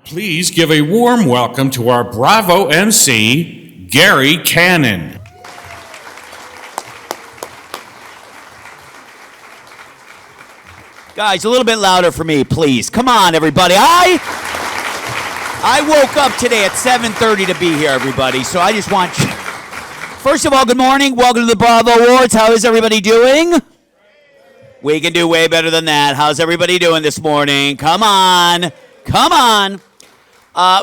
Please give a warm welcome to our Bravo MC, Gary Cannon. Guys, a little bit louder for me, please. Come on, everybody. I woke up today at 7:30 to be here, everybody. So I just want you. First of all, good morning. Welcome to the Bravo Awards. How is everybody doing? We can do way better than that. How's everybody doing this morning? Come on. Come on.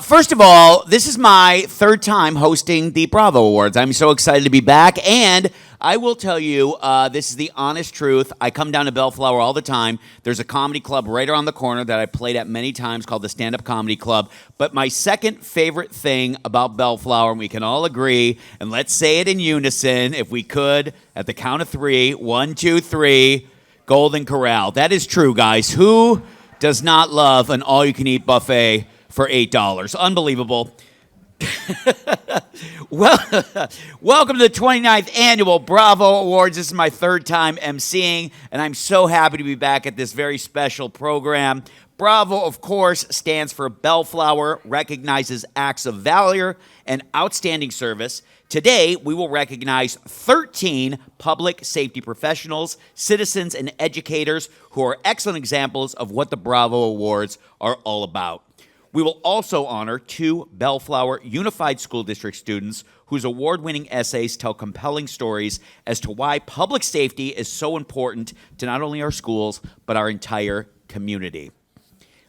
First of all, this is my third time hosting the Bravo Awards. I'm so excited to be back, and I will tell you, this is the honest truth. I come down to Bellflower all the time. There's a comedy club right around the corner that I played at many times called the Stand-Up Comedy Club. But my second favorite thing about Bellflower, and we can all agree, and let's say it in unison, if we could, at the count of three, 1, 2, 3, Golden Corral. That is true, guys. Who does not love an all-you-can-eat buffet for $8? Unbelievable. Well, welcome to the 29th Annual Bravo Awards. This is my third time emceeing, and I'm so happy to be back at this very special program. Bravo, of course, stands for Bellflower, recognizes acts of valor and outstanding service. Today, we will recognize 13 public safety professionals, citizens, and educators who are excellent examples of what the Bravo Awards are all about. We will also honor 2 Bellflower Unified School District students whose award-winning essays tell compelling stories as to why public safety is so important to not only our schools, but our entire community.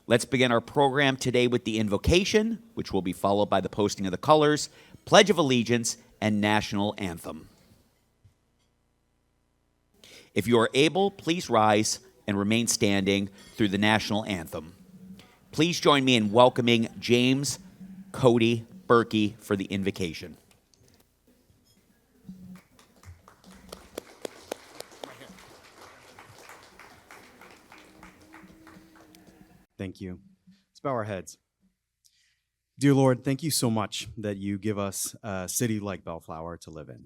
Let's begin our program today with the invocation, which will be followed by the posting of the colors, Pledge of Allegiance, and National Anthem. If you are able, please rise and remain standing through the National Anthem. Please join me in welcoming James Cody Berkey for the invocation. Thank you. Let's bow our heads. Dear Lord, thank you so much that you give us a city like Bellflower to live in.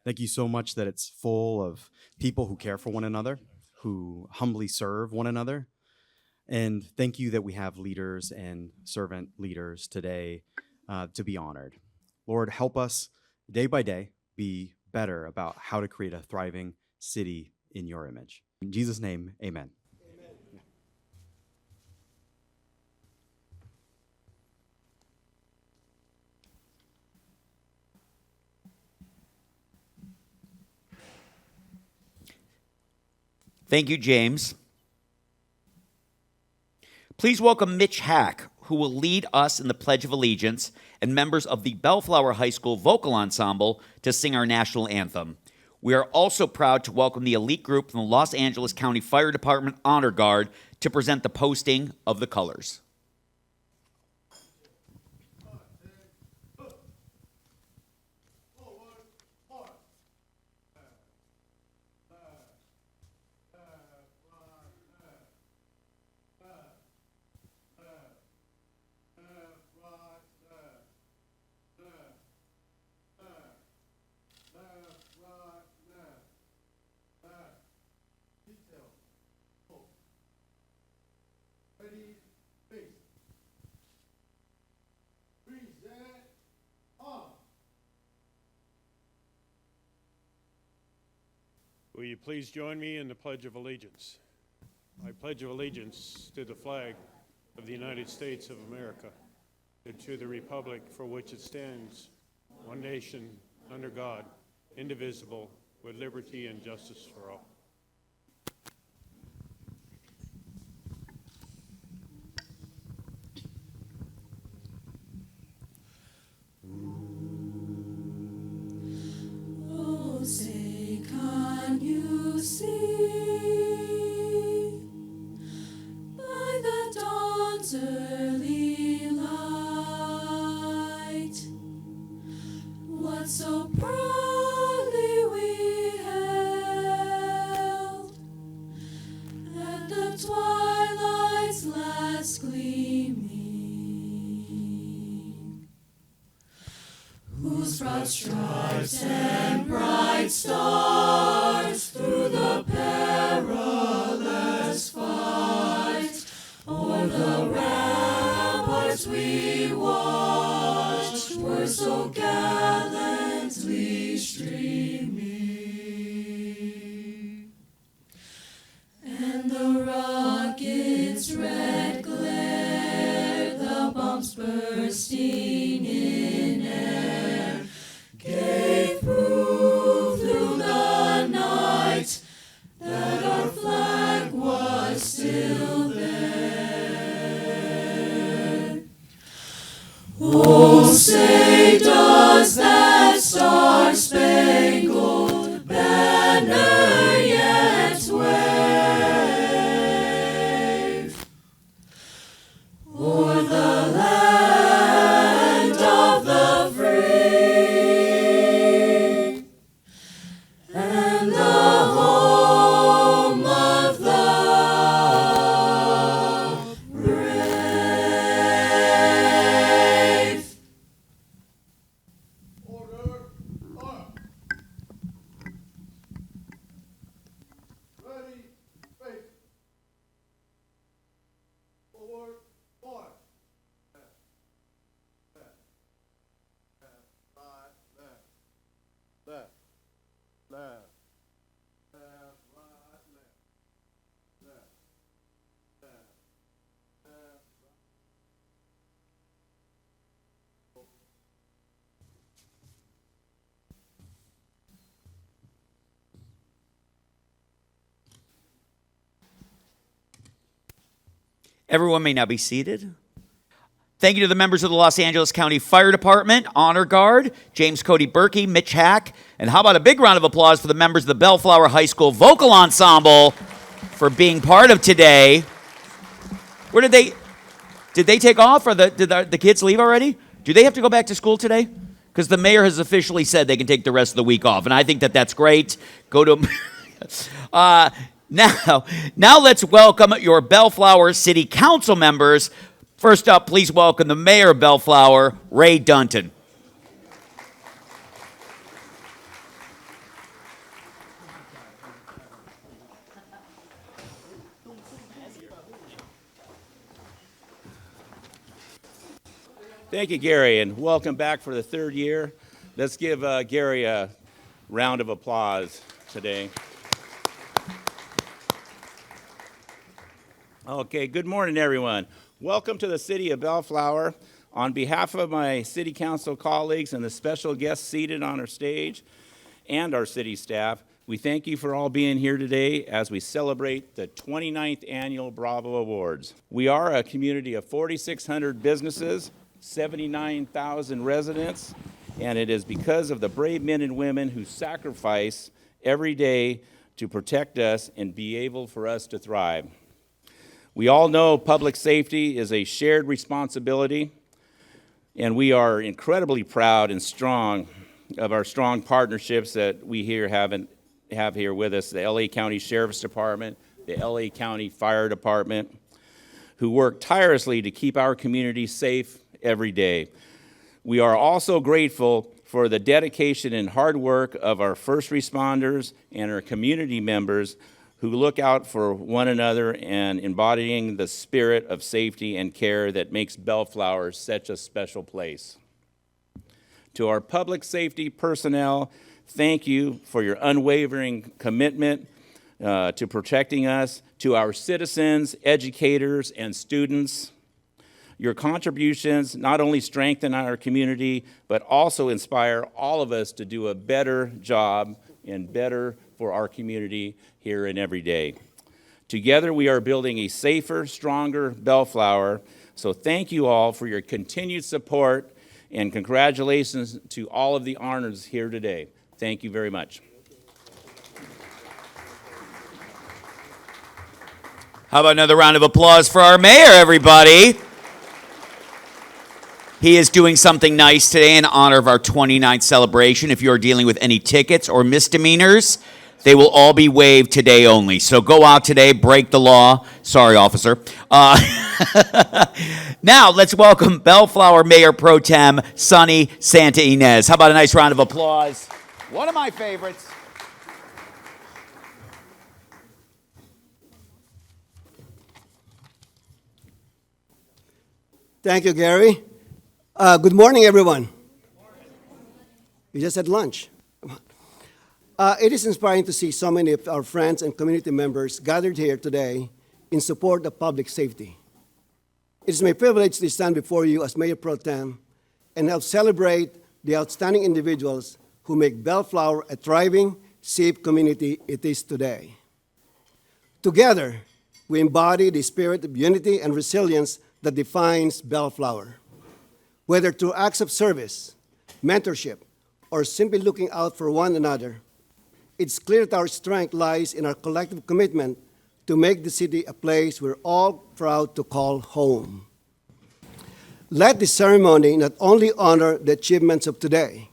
Thank you so much that it's full of people who care for one another, who humbly serve one another. And thank you that we have leaders and servant leaders today to be honored. Lord, help us day by day be better about how to create a thriving city in your image. In Jesus' name, amen. Thank you, James. Please welcome Mitch Hack, who will lead us in the Pledge of Allegiance, and members of the Bellflower High School Vocal Ensemble to sing our national anthem. We are also proud to welcome the elite group from the Los Angeles County Fire Department Honor Guard to present the posting of the colors. Will you please join me in the Pledge of Allegiance? I pledge allegiance to the flag of the United States of America and to the republic for which it stands, one nation, under God, indivisible, with liberty and justice for all. Oh, say, can you see by the dawn's early light what so proudly we held at the twilight's last gleaming, whose broad stripes and bright stars through the perilous fight o'er the ramparts as we watched were so gallantly streaming, and the rocket's red glare, the bombs bursting in air, gave proof through the night that our flag was still there. Oh, say does that star-spangled banner yet wave o'er the land of the free and the home of the brave? Order, up. Ready, face. Forward, march. Left, left, left, right, left, left, left, left, right, left, left, left, left, right. Everyone may now be seated. Thank you to the members of the Los Angeles County Fire Department, Honor Guard, James Cody Berkey, Mitch Hack, and how about a big round of applause for the members of the Bellflower High School Vocal Ensemble for being part of today. Where did they take off, or did the kids leave already? Do they have to go back to school today? Because the mayor has officially said they can take the rest of the week off, and I think that that's great. Go to now let's welcome your Bellflower City Council members. First up, please welcome the mayor of Bellflower, Ray Dunton. Thank you, Gary, and welcome back for the third year. Let's give Gary a round of applause today. Okay, good morning, everyone. Welcome to the city of Bellflower. On behalf of my city council colleagues and the special guests seated on our stage and our city staff, we thank you for all being here today as we celebrate the 29th Annual Bravo Awards. We are a community of 4,600 businesses, 79,000 residents, and it is because of the brave men and women who sacrifice every day to protect us and be able for us to thrive. We all know public safety is a shared responsibility, and we are incredibly proud and strong of our strong partnerships that we have here with us, the LA County Sheriff's Department, the LA County Fire Department, who work tirelessly to keep our community safe every day. We are also grateful for the dedication and hard work of our first responders and our community members who look out for one another and embodying the spirit of safety and care that makes Bellflower such a special place. To our public safety personnel, thank you for your unwavering commitment to protecting us. To our citizens, educators, and students, your contributions not only strengthen our community, but also inspire all of us to do a better job and better for our community here and every day. Together, we are building a safer, stronger Bellflower. So thank you all for your continued support, and congratulations to all of the honors here today. Thank you very much. How about another round of applause for our mayor, everybody? He is doing something nice today in honor of our 29th celebration. If you are dealing with any tickets or misdemeanors, they will all be waived today only. So go out today, break the law. Sorry, officer. Now, let's welcome Bellflower Mayor Pro Tem, Sonny Santa Ynez. How about a nice round of applause? One of my favorites. Thank you, Gary. Good morning, everyone. You just had lunch. It is inspiring to see so many of our friends and community members gathered here today in support of public safety. It is my privilege to stand before you as Mayor Pro Tem and help celebrate the outstanding individuals who make Bellflower a thriving, safe community it is today. Together, we embody the spirit of unity and resilience that defines Bellflower. Whether through acts of service, mentorship, or simply looking out for one another, it's clear that our strength lies in our collective commitment to make the city a place we're all proud to call home. Let this ceremony not only honor the achievements of today,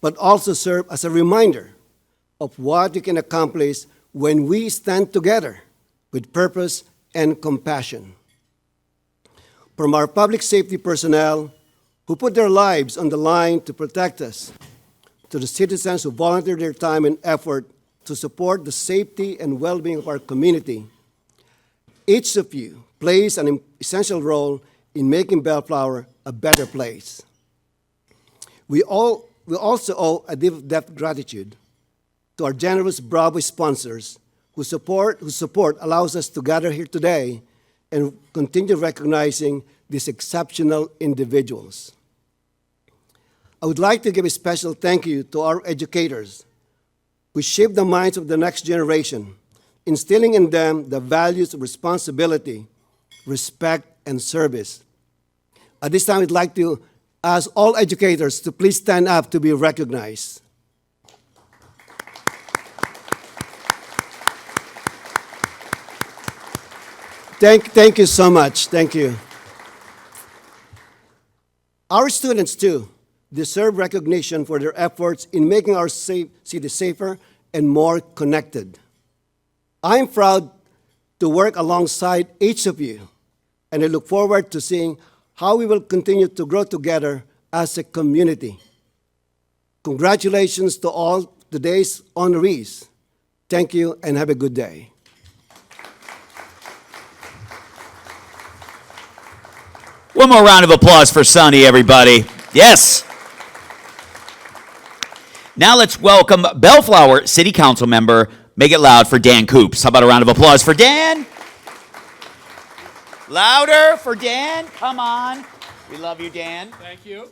but also serve as a reminder of what we can accomplish when we stand together with purpose and compassion. From our public safety personnel who put their lives on the line to protect us, to the citizens who volunteer their time and effort to support the safety and well-being of our community, each of you plays an essential role in making Bellflower a better place. We also owe a deep gratitude to our generous Bravo sponsors whose support allows us to gather here today and continue recognizing these exceptional individuals. I would like to give a special thank you to our educators who shape the minds of the next generation, instilling in them the values of responsibility, respect, and service. At this time, I'd like to ask all educators to please stand up to be recognized. Thank you so much. Thank you. Our students, too, deserve recognition for their efforts in making our city safer and more connected. I am proud to work alongside each of you, and I look forward to seeing how we will continue to grow together as a community. Congratulations to all today's honorees. Thank you and have a good day. One more round of applause for Sonny, everybody. Yes. Now let's welcome Bellflower City Council member. Make it loud for Dan Coops. How about a round of applause for Dan? Louder for Dan. Come on. We love you, Dan. Thank you.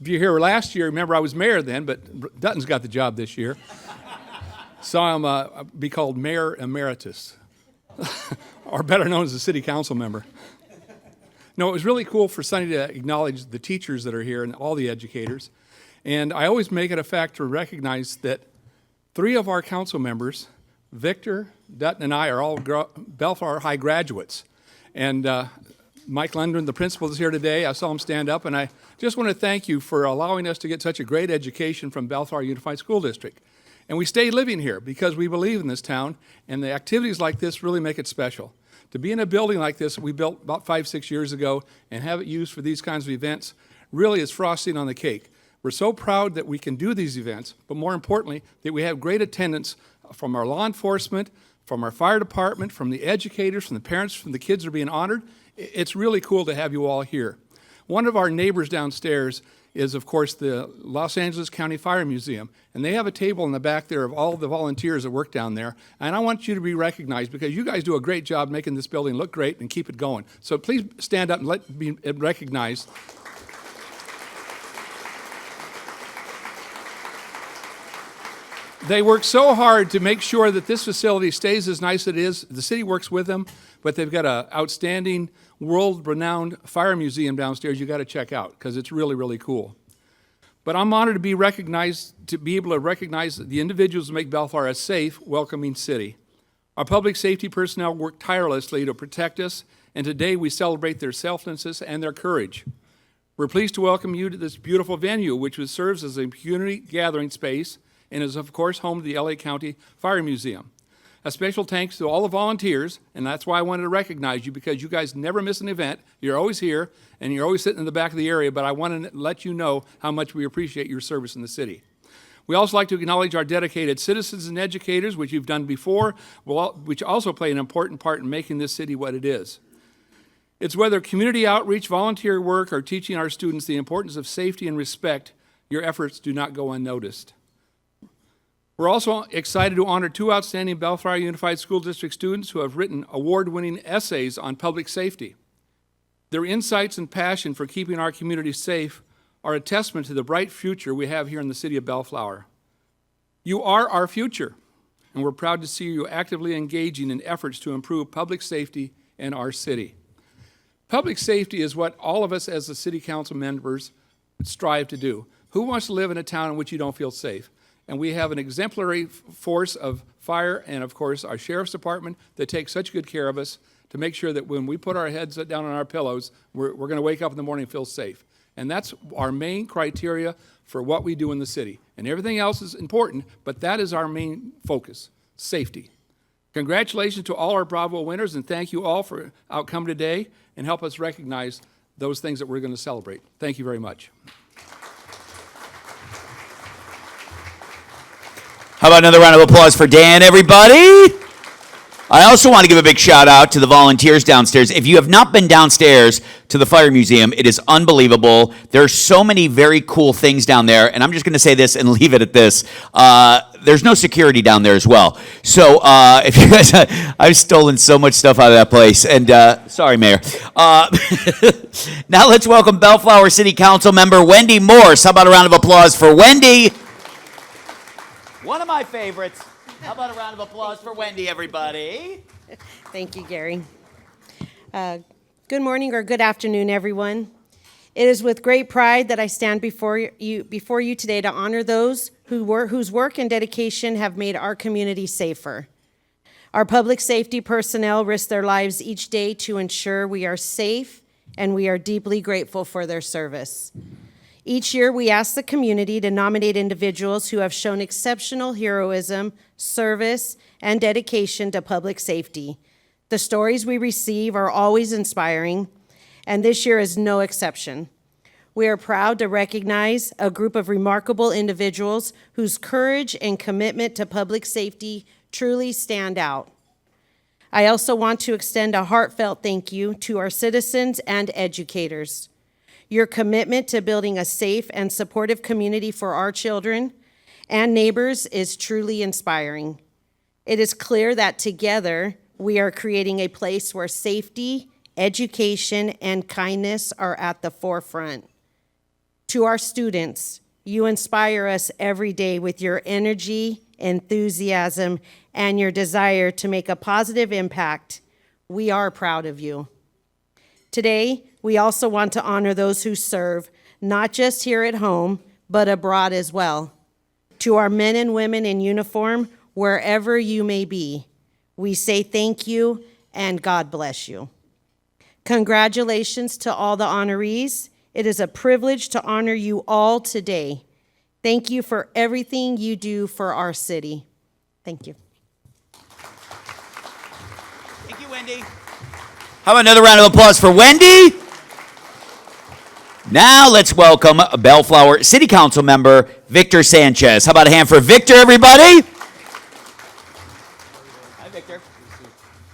If you were here last year, remember I was mayor then, but Dutton's got the job this year. So I'll be called Mayor Emeritus, or better known as a city council member. No, it was really cool for Sonny to acknowledge the teachers that are here and all the educators. And I always make it a fact to recognize that 3 of our council members, Victor, Dutton, and I, are all Bellflower High graduates. And Mike Lundgren, the principal, is here today. I saw him stand up, and I just want to thank you for allowing us to get such a great education from Bellflower Unified School District. And we stay living here because we believe in this town, and the activities like this really make it special. To be in a building like this we built about 5-6 years ago and have it used for these kinds of events really is frosting on the cake. We're so proud that we can do these events, but more importantly, that we have great attendance from our law enforcement, from our fire department, from the educators, from the parents, from the kids who are being honored. It's really cool to have you all here. One of our neighbors downstairs is, of course, the Los Angeles County Fire Museum. And they have a table in the back there of all the volunteers that work down there. And I want you to be recognized because you guys do a great job making this building look great and keep it going. So please stand up and let me be recognized. They work so hard to make sure that this facility stays as nice as it is. The city works with them, but they've got an outstanding, world-renowned fire museum downstairs you got to check out because it's really, really cool. But I'm honored to be recognized, to be able to recognize the individuals who make Bellflower a safe, welcoming city. Our public safety personnel work tirelessly to protect us, and today we celebrate their selflessness and their courage. We're pleased to welcome you to this beautiful venue, which serves as a community gathering space and is, of course, home to the LA County Fire Museum. A special thanks to all the volunteers, and that's why I wanted to recognize you because you guys never miss an event. You're always here, and you're always sitting in the back of the area, but I want to let you know how much we appreciate your service in the city. We also like to acknowledge our dedicated citizens and educators, which you've done before, which also play an important part in making this city what it is. It's whether community outreach, volunteer work, or teaching our students the importance of safety and respect, your efforts do not go unnoticed. We're also excited to honor 2 outstanding Bellflower Unified School District students who have written award-winning essays on public safety. Their insights and passion for keeping our community safe are a testament to the bright future we have here in the city of Bellflower. You are our future, and we're proud to see you actively engaging in efforts to improve public safety in our city. Public safety is what all of us as the city council members strive to do. Who wants to live in a town in which you don't feel safe? And we have an exemplary force of fire and, of course, our sheriff's department that takes such good care of us to make sure that when we put our heads down on our pillows, we're going to wake up in the morning and feel safe. And that's our main criteria for what we do in the city. And everything else is important, but that is our main focus, safety. Congratulations to all our Bravo winners, and thank you all for outcome today and help us recognize those things that we're going to celebrate. Thank you very much. How about another round of applause for Dan, everybody? I also want to give a big shout out to the volunteers downstairs. If you have not been downstairs to the Fire Museum, it is unbelievable. There are so many very cool things down there, and I'm just going to say this and leave it at this. There's no security down there as well. So if you guys, I've stolen so much stuff out of that place, and sorry, Mayor. Now let's welcome Bellflower City Council member Wendy Morse. How about a round of applause for Wendy? One of my favorites. How about a round of applause for Wendy, everybody? Thank you, Gary. Good morning or good afternoon, everyone. It is with great pride that I stand before you today to honor those whose work and dedication have made our community safer. Our public safety personnel risk their lives each day to ensure we are safe, and we are deeply grateful for their service. Each year, we ask the community to nominate individuals who have shown exceptional heroism, service, and dedication to public safety. The stories we receive are always inspiring, and this year is no exception. We are proud to recognize a group of remarkable individuals whose courage and commitment to public safety truly stand out. I also want to extend a heartfelt thank you to our citizens and educators. Your commitment to building a safe and supportive community for our children and neighbors is truly inspiring. It is clear that together we are creating a place where safety, education, and kindness are at the forefront. To our students, you inspire us every day with your energy, enthusiasm, and your desire to make a positive impact. We are proud of you. Today, we also want to honor those who serve, not just here at home, but abroad as well. To our men and women in uniform, wherever you may be, we say thank you and God bless you. Congratulations to all the honorees. It is a privilege to honor you all today. Thank you for everything you do for our city. Thank you. Thank you, Wendy. How about another round of applause for Wendy? Now let's welcome Bellflower City Council member Victor Sanchez. How about a hand for Victor, everybody? Hi, Victor.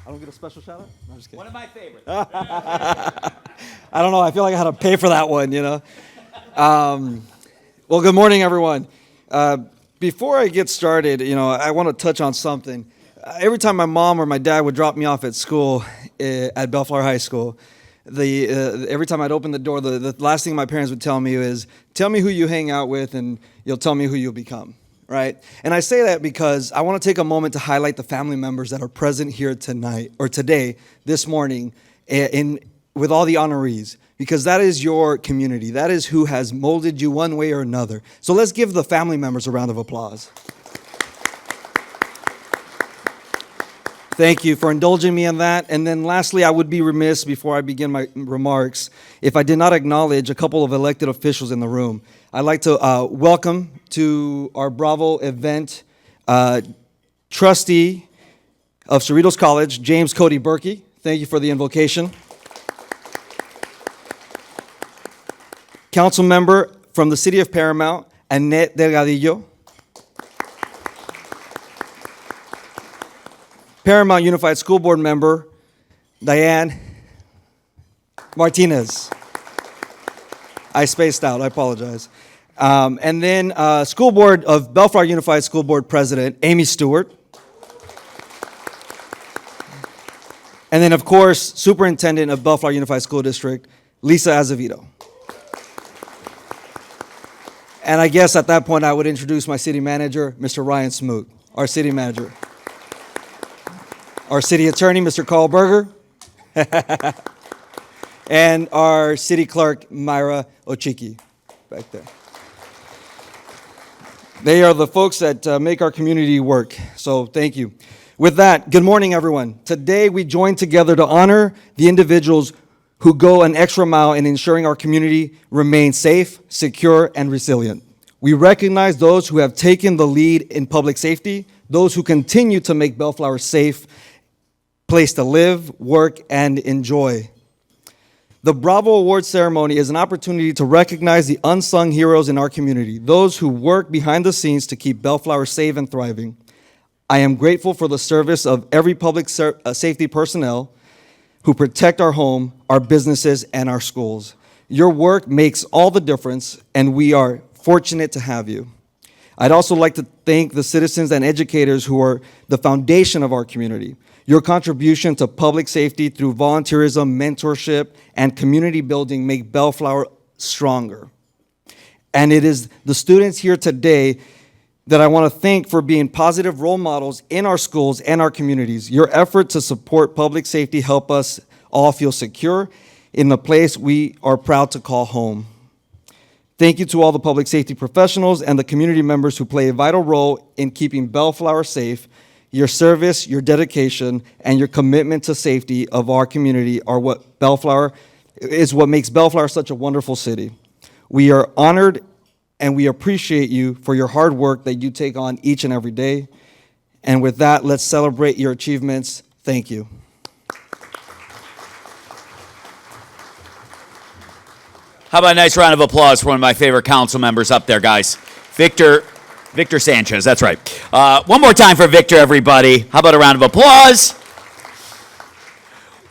I don't get a special shout out? No, I'm just kidding. One of my favorites. I don't know. I feel like I had to pay for that one, you know. Well, good morning, everyone. Before I get started, I want to touch on something. Every time my mom or my dad would drop me off at school at Bellflower High School, every time I'd open the door, the last thing my parents would tell me is, tell me who you hang out with and you'll tell me who you'll become, right? And I say that because I want to take a moment to highlight the family members that are present here tonight, or today, this morning, with all the honorees, because that is your community. That is who has molded you one way or another. So let's give the family members a round of applause. Thank you for indulging me in that. And then lastly, I would be remiss before I begin my remarks if I did not acknowledge a couple of elected officials in the room. I'd like to welcome to our Bravo event trustee of Cerritos College, James Cody Berkey. Thank you for the invocation. Council member from the city of Paramount, Annette Delgadillo. Paramount Unified School Board member, Diane Martinez. I spaced out. I apologize. And then School Board of Bellflower Unified School Board President, Amy Stewart. And then, of course, Superintendent of Bellflower Unified School District, Lisa Azevedo. And I guess at that point, I would introduce my city manager, Mr. Ryan Smoot, our city manager. Our city attorney, Mr. Carl Berger. And our city clerk, Myra Ochiki, back there. They are the folks that make our community work, so thank you. With that, good morning, everyone. Today, we join together to honor the individuals who go an extra mile in ensuring our community remains safe, secure, and resilient. We recognize those who have taken the lead in public safety, those who continue to make Bellflower a safe place to live, work, and enjoy. The Bravo Award ceremony is an opportunity to recognize the unsung heroes in our community, those who work behind the scenes to keep Bellflower safe and thriving. I am grateful for the service of every public safety personnel who protect our home, our businesses, and our schools. Your work makes all the difference, and we are fortunate to have you. I'd also like to thank the citizens and educators who are the foundation of our community. Your contribution to public safety through volunteerism, mentorship, and community building make Bellflower stronger. And it is the students here today that I want to thank for being positive role models in our schools and our communities. Your effort to support public safety help us all feel secure in the place we are proud to call home. Thank you to all the public safety professionals and the community members who play a vital role in keeping Bellflower safe. Your service, your dedication, and your commitment to safety of our community are what makes Bellflower such a wonderful city. We are honored and we appreciate you for your hard work that you take on each and every day. And with that, let's celebrate your achievements. Thank you. How about a nice round of applause for one of my favorite council members up there, guys? Victor Sanchez, that's right. One more time for Victor, everybody. How about a round of applause?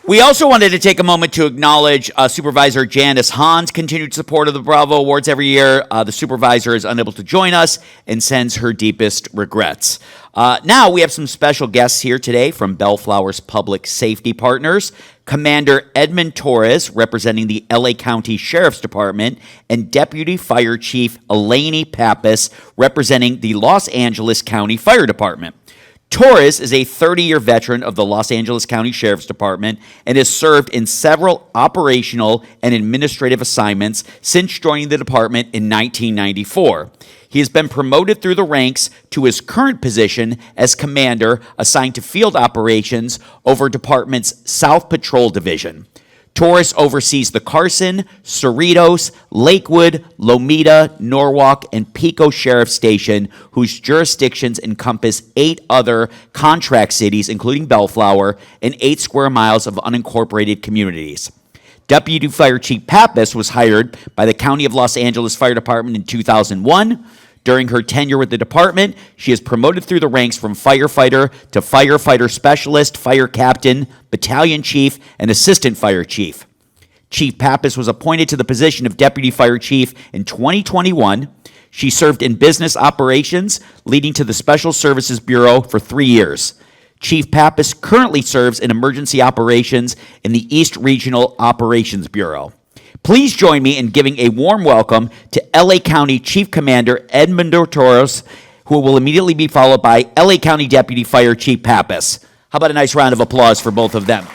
We also wanted to take a moment to acknowledge Supervisor Janice Hahn's continued support of the Bravo Awards every year. The supervisor is unable to join us and sends her deepest regrets. Now we have some special guests here today from Bellflower's public safety partners. Commander Edmund Torres, representing the LA County Sheriff's Department, and Deputy Fire Chief Eleni Pappas, representing the Los Angeles County Fire Department. Torres is a 30-year veteran of the Los Angeles County Sheriff's Department and has served in several operational and administrative assignments since joining the department in 1994. He has been promoted through the ranks to his current position as commander assigned to field operations over department's South Patrol Division. Torres oversees the Carson, Cerritos, Lakewood, Lomita, Norwalk, and Pico Sheriff Station, whose jurisdictions encompass 8 other contract cities, including Bellflower, and 8 square miles of unincorporated communities. Deputy Fire Chief Pappas was hired by the County of Los Angeles Fire Department in 2001. During her tenure with the department, she is promoted through the ranks from firefighter to firefighter specialist, fire captain, battalion chief, and assistant fire chief. Chief Pappas was appointed to the position of deputy fire chief in 2021. She served in business operations, leading to the Special Services Bureau for 3 years. Chief Pappas currently serves in emergency operations in the East Regional Operations Bureau. Please join me in giving a warm welcome to LA County Chief Commander Edmund Torres, who will immediately be followed by LA County Deputy Fire Chief Pappas. How about a nice round of applause for both of them?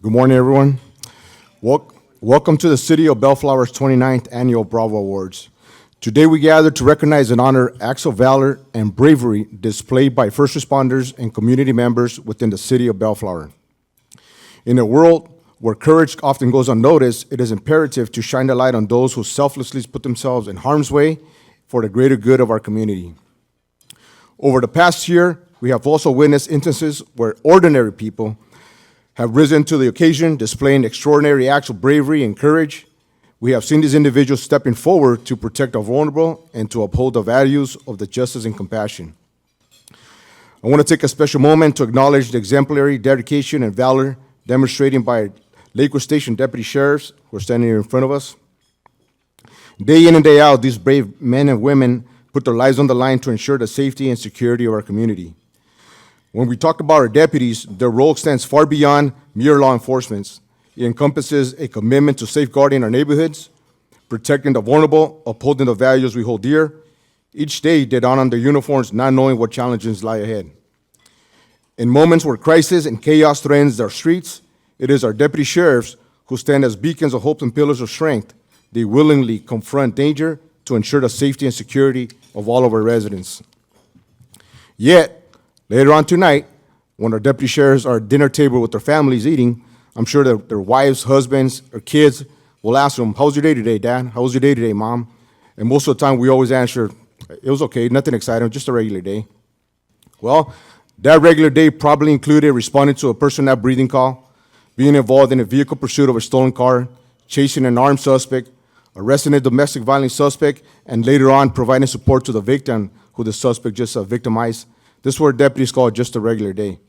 Good morning, everyone. Welcome to the City of Bellflower's 29th Annual Bravo Awards. Today we gather to recognize and honor acts of valor and bravery displayed by first responders and community members within the City of Bellflower. In a world where courage often goes unnoticed, it is imperative to shine the light on those who selflessly put themselves in harm's way for the greater good of our community. Over the past year, we have also witnessed instances where ordinary people have risen to the occasion, displaying extraordinary acts of bravery and courage. We have seen these individuals stepping forward to protect our vulnerable and to uphold the values of the justice and compassion. I want to take a special moment to acknowledge the exemplary dedication and valor demonstrated by Lakewood Station deputy sheriffs who are standing here in front of us. Day in and day out, these brave men and women put their lives on the line to ensure the safety and security of our community. When we talk about our deputies, their role extends far beyond mere law enforcement. It encompasses a commitment to safeguarding our neighborhoods, protecting the vulnerable, upholding the values we hold dear. Each day, they don on their uniforms, not knowing what challenges lie ahead. In moments where crisis and chaos threatens our streets, it is our deputy sheriffs who stand as beacons of hope and pillars of strength. They willingly confront danger to ensure the safety and security of all of our residents. Yet, later on tonight, when our deputy sheriffs are at dinner table with their families eating, I'm sure that their wives, husbands, or kids will ask them, "How's your day today, Dad? How was your day today, Mom?" And most of the time, we always answer, "It was okay, nothing exciting, just a regular day." Well, that regular day probably included responding to a person not breathing call, being involved in a vehicle pursuit of a stolen car, chasing an armed suspect, arresting a domestic violence suspect, and later on providing support to the victim who the suspect just victimized. This is what deputies call just a regular day.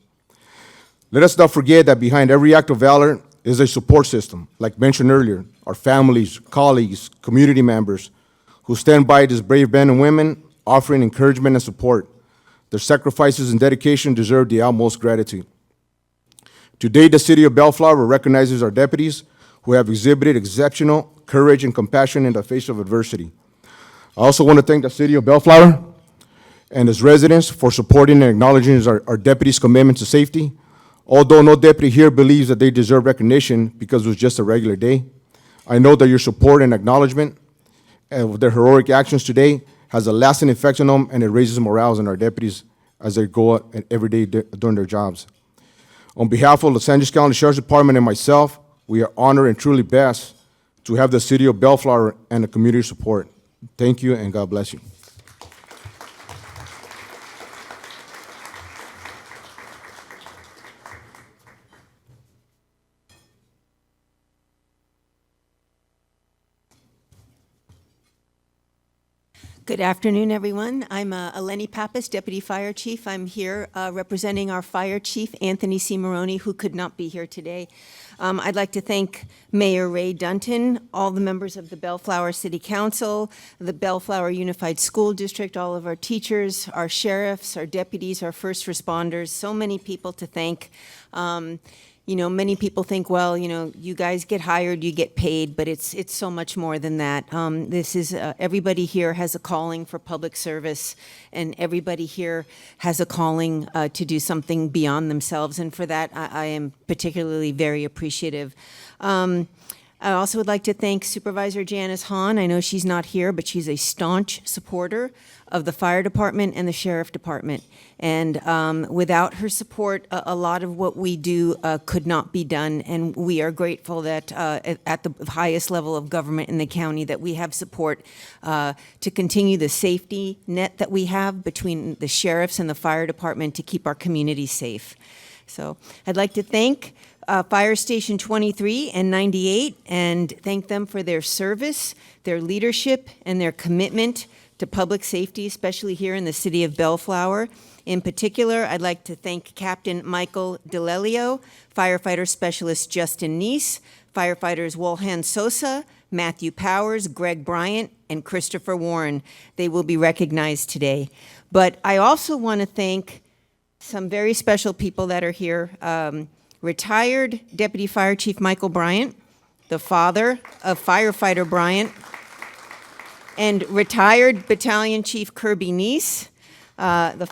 Let us not forget that behind every act of valor is a support system, like mentioned earlier, our families, colleagues, community members who stand by these brave men and women, offering encouragement and support. Their sacrifices and dedication deserve the utmost gratitude. Today, the city of Bellflower recognizes our deputies who have exhibited exceptional courage and compassion in the face of adversity. I also want to thank the city of Bellflower and its residents for supporting and acknowledging our deputies' commitment to safety. Although no deputy here believes that they deserve recognition because it was just a regular day, I know that your support and acknowledgement of their heroic actions today has a lasting effect on them, and it raises morale in our deputies as they go out every day doing their jobs. On behalf of Los Angeles County Sheriff's Department and myself, we are honored and truly blessed to have the city of Bellflower and the community support. Thank you, and God bless you. Good afternoon, everyone. I'm Eleni Pappas, Deputy Fire Chief. I'm here representing our Fire Chief, Anthony C. Maroney, who could not be here today. I'd like to thank Mayor Ray Dunton, all the members of the Bellflower City Council, the Bellflower Unified School District, all of our teachers, our sheriffs, our deputies, our first responders, so many people to thank. You know, many people think, well, you know, you guys get hired, you get paid, but it's so much more than that. This is, everybody here has a calling for public service, and everybody here has a calling to do something beyond themselves, and for that, I am particularly very appreciative. I also would like to thank Supervisor Janice Hahn. I know she's not here, but she's a staunch supporter of the fire department and the sheriff department. And without her support, a lot of what we do could not be done. And we are grateful that at the highest level of government in the county that we have support to continue the safety net that we have between the sheriffs and the fire department to keep our community safe. So I'd like to thank Fire Station 23 and 98 and thank them for their service, their leadership, and their commitment to public safety, especially here in the city of Bellflower. In particular, I'd like to thank Captain Michael DeLelio, Firefighter Specialist Justin Neese, Firefighters Wolhan Sosa, Matthew Powers, Greg Bryant, and Christopher Warren. They will be recognized today. But I also want to thank some very special people that are here. Retired Deputy Fire Chief Michael Bryant, the father of Firefighter Bryant, and retired Battalion Chief Kirby Neese, the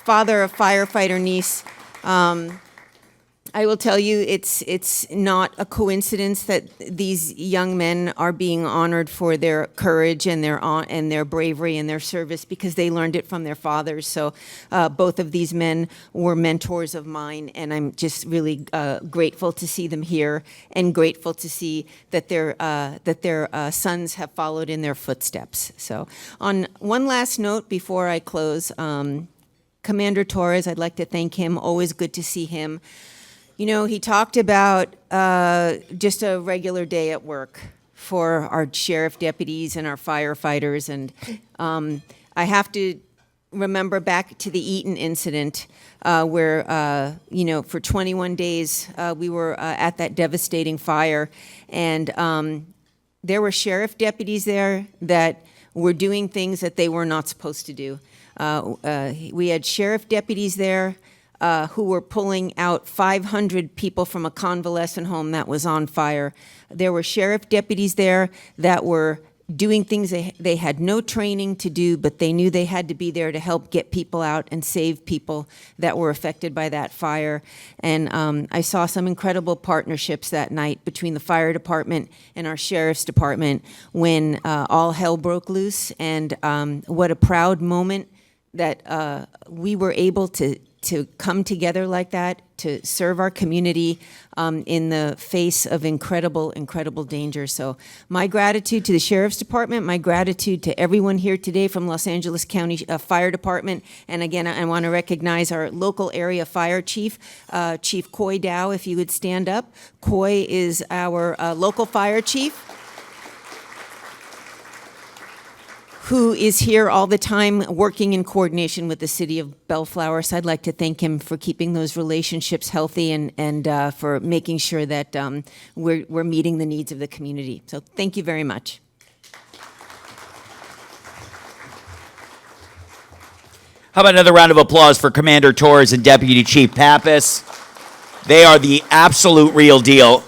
father of Firefighter Neese. I will tell you, it's not a coincidence that these young men are being honored for their courage and their bravery and their service because they learned it from their fathers. So both of these men were mentors of mine, and I'm just really grateful to see them here and grateful to see that their sons have followed in their footsteps. So on one last note before I close, Commander Torres, I'd like to thank him. Always good to see him. You know, he talked about just a regular day at work for our sheriff deputies and our firefighters. And I have to remember back to the Eaton incident where, you know, for 21 days we were at that devastating fire. And there were sheriff deputies there that were doing things that they were not supposed to do. We had sheriff deputies there who were pulling out 500 people from a convalescent home that was on fire. There were sheriff deputies there that were doing things they had no training to do, but they knew they had to be there to help get people out and save people that were affected by that fire. And I saw some incredible partnerships that night between the fire department and our sheriff's department when all hell broke loose. And what a proud moment that we were able to come together like that, to serve our community in the face of incredible, incredible danger. So my gratitude to the Sheriff's Department, my gratitude to everyone here today from Los Angeles County Fire Department. And again, I want to recognize our local area fire chief, Chief Coy Dow, if you would stand up. Coy is our local fire chief, who is here all the time working in coordination with the city of Bellflower. So I'd like to thank him for keeping those relationships healthy and for making sure that we're meeting the needs of the community. So thank you very much. How about another round of applause for Commander Torres and Deputy Chief Pappas? They are the absolute real deal.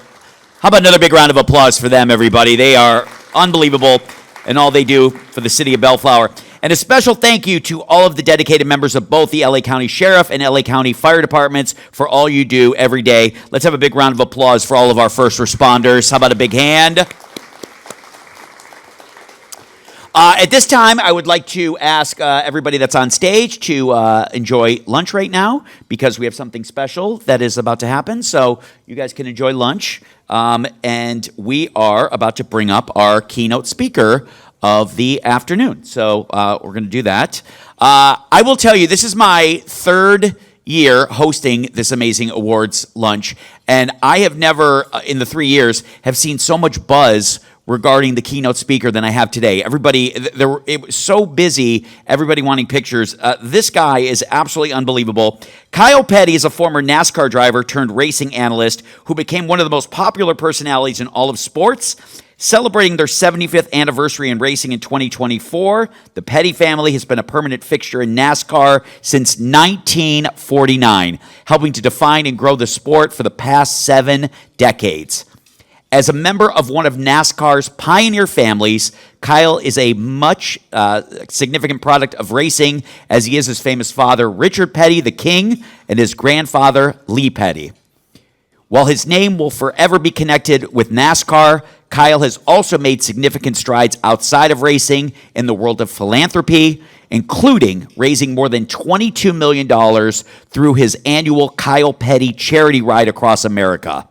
How about another big round of applause for them, everybody? They are unbelievable and all they do for the city of Bellflower. And a special thank you to all of the dedicated members of both the LA County Sheriff and LA County Fire Departments for all you do every day. Let's have a big round of applause for all of our first responders. How about a big hand? At this time, I would like to ask everybody that's on stage to enjoy lunch right now because we have something special that is about to happen. So you guys can enjoy lunch. And we are about to bring up our keynote speaker of the afternoon. So we're going to do that. I will tell you, this is my third year hosting this amazing awards lunch. And I have never, in the 3 years, have seen so much buzz regarding the keynote speaker than I have today. Everybody, it was so busy, everybody wanting pictures. This guy is absolutely unbelievable. Kyle Petty is a former NASCAR driver turned racing analyst who became one of the most popular personalities in all of sports. Celebrating their 75th anniversary in racing in 2024, the Petty family has been a permanent fixture in NASCAR since 1949, helping to define and grow the sport for the past 7 decades. As a member of one of NASCAR's pioneer families, Kyle is a much significant product of racing, as he is his famous father, Richard Petty, the King, and his grandfather, Lee Petty. While his name will forever be connected with NASCAR, Kyle has also made significant strides outside of racing in the world of philanthropy, including raising more than $22 million through his annual Kyle Petty charity ride across America.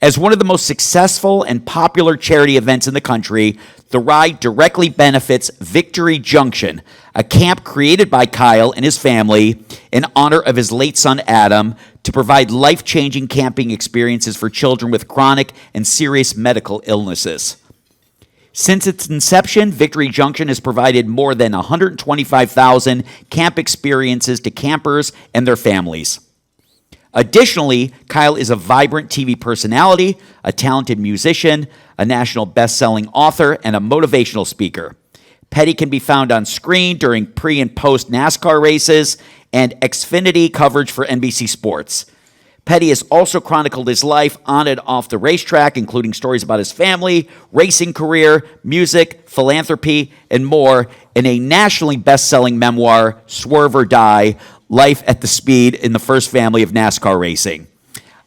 As one of the most successful and popular charity events in the country, the ride directly benefits Victory Junction, a camp created by Kyle and his family in honor of his late son Adam to provide life-changing camping experiences for children with chronic and serious medical illnesses. Since its inception, Victory Junction has provided more than 125,000 camp experiences to campers and their families. Additionally, Kyle is a vibrant TV personality, a talented musician, a national best-selling author, and a motivational speaker. Petty can be found on screen during pre- and post-NASCAR races and Xfinity coverage for NBC Sports. Petty has also chronicled his life on and off the racetrack, including stories about his family, racing career, music, philanthropy, and more in a nationally best-selling memoir, Swerve or Die, Life at the Speed in the First Family of NASCAR Racing.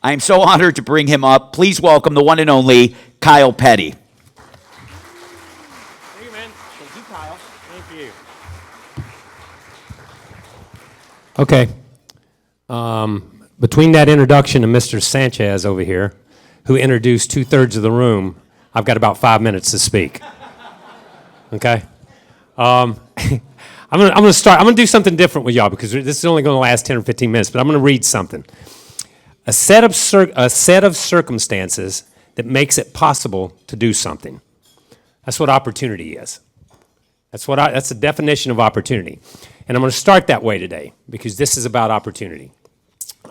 I am so honored to bring him up. Please welcome the one and only Kyle Petty. Thank you, man. Thank you, Kyle. Thank you. Okay. Between that introduction to Mr. Sanchez over here, who introduced 2/3 of the room, I've got about 5 minutes to speak. Okay? I'm gonna start. I'm gonna do something different with y'all because this is only gonna last 10 or 15 minutes, but I'm gonna read something. a set of circumstances that makes it possible to do something. That's what opportunity is. That's the definition of opportunity. And I'm going to start that way today because this is about opportunity.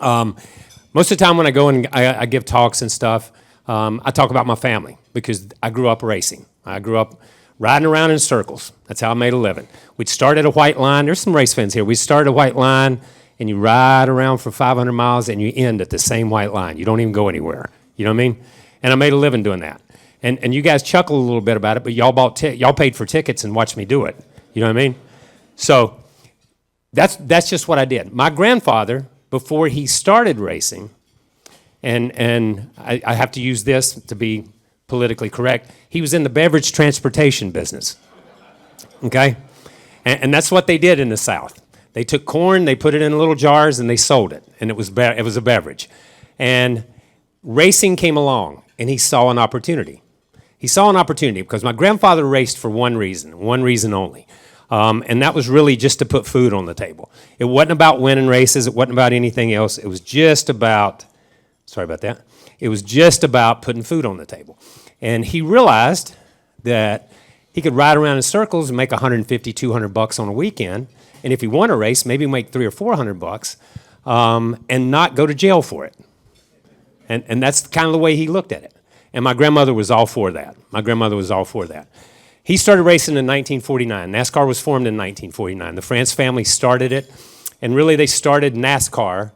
Most of the time when I go and I give talks and stuff, I talk about my family because I grew up racing. I grew up riding around in circles. That's how I made a living. We'd start at a white line. There's some race fans here. We'd start at a white line, and you ride around for 500 miles, and you end at the same white line. You don't even go anywhere. You know what I mean? And I made a living doing that. And you guys chuckle a little bit about it, but y'all paid for tickets and watched me do it. You know what I mean? So that's just what I did. My grandfather, before he started racing, and I have to use this to be politically correct, he was in the beverage transportation business, okay? And that's what they did in the South. They took corn, they put it in little jars, and they sold it, and it was a beverage. And racing came along, and he saw an opportunity. He saw an opportunity because my grandfather raced for one reason only. And that was really just to put food on the table. It wasn't about winning races. It wasn't about anything else. It was just about, sorry about that. It was just about putting food on the table. And he realized that he could ride around in circles and make $150, $200 on a weekend. And if he won a race, maybe make $300 or $400 and not go to jail for it. And that's kind of the way he looked at it. And my grandmother was all for that. He started racing in 1949. NASCAR was formed in 1949. The France family started it, and really they started NASCAR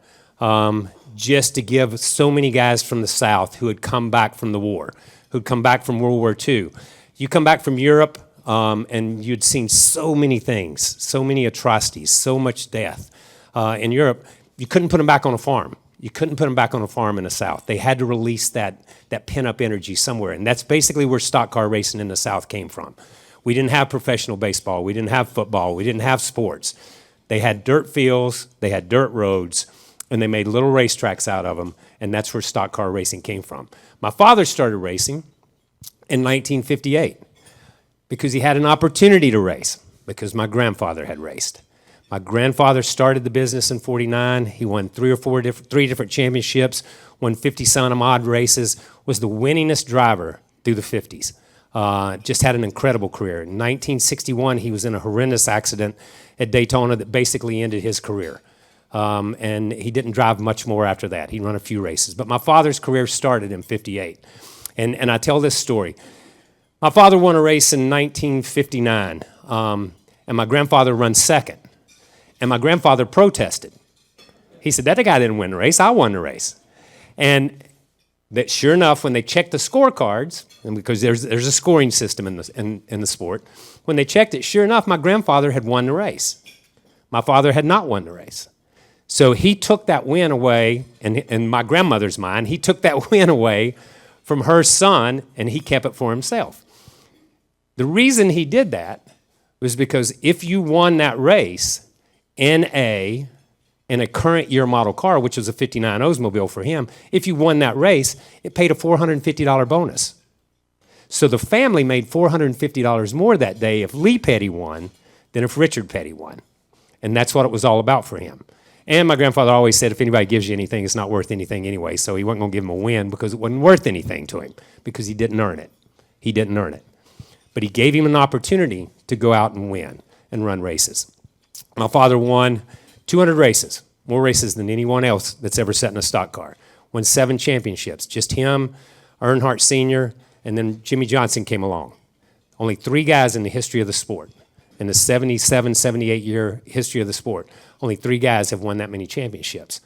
just to give so many guys from the South who had come back from the war, who'd come back from World War II. You come back from Europe, and you'd seen so many things, so many atrocities, so much death. In Europe, you couldn't put them back on a farm. You couldn't put them back on a farm in the South. They had to release that pent-up energy somewhere, and that's basically where stock car racing in the South came from. We didn't have professional baseball. We didn't have football. We didn't have sports. They had dirt fields. They had dirt roads, and they made little racetracks out of them, and that's where stock car racing came from. My father started racing in 1958 because he had an opportunity to race because my grandfather had raced. My grandfather started the business in 49. He won three different championships, won 50-some odd races, was the winningest driver through the 50s. Just had an incredible career. In 1961, he was in a horrendous accident at Daytona that basically ended his career. And he didn't drive much more after that. He ran a few races. But my father's career started in 58. And I tell this story. My father won a race in 1959, and my grandfather ran second. And my grandfather protested. He said, that guy didn't win the race, I won the race. And that sure enough, when they checked the scorecards, and because there's a scoring system in the sport, when they checked it, sure enough, my grandfather had won the race. My father had not won the race. So he took that win away, and in my grandmother's mind, he took that win away from her son, and he kept it for himself. The reason he did that was because if you won that race, in a current year model car, which was a 59 Oldsmobile for him, if you won that race, it paid a $450 bonus. So the family made $450 more that day if Lee Petty won than if Richard Petty won. And that's what it was all about for him. And my grandfather always said, if anybody gives you anything, it's not worth anything anyway. So he wasn't going to give him a win because it wasn't worth anything to him because he didn't earn it. He didn't earn it. But he gave him an opportunity to go out and win and run races. My father won 200 races, more races than anyone else that's ever sat in a stock car. Won 7 championships, just him, Earnhardt Sr., and then Jimmy Johnson came along. Only 3 guys in the history of the sport. In the 77, 78-year history of the sport, only 3 guys have won that many championships.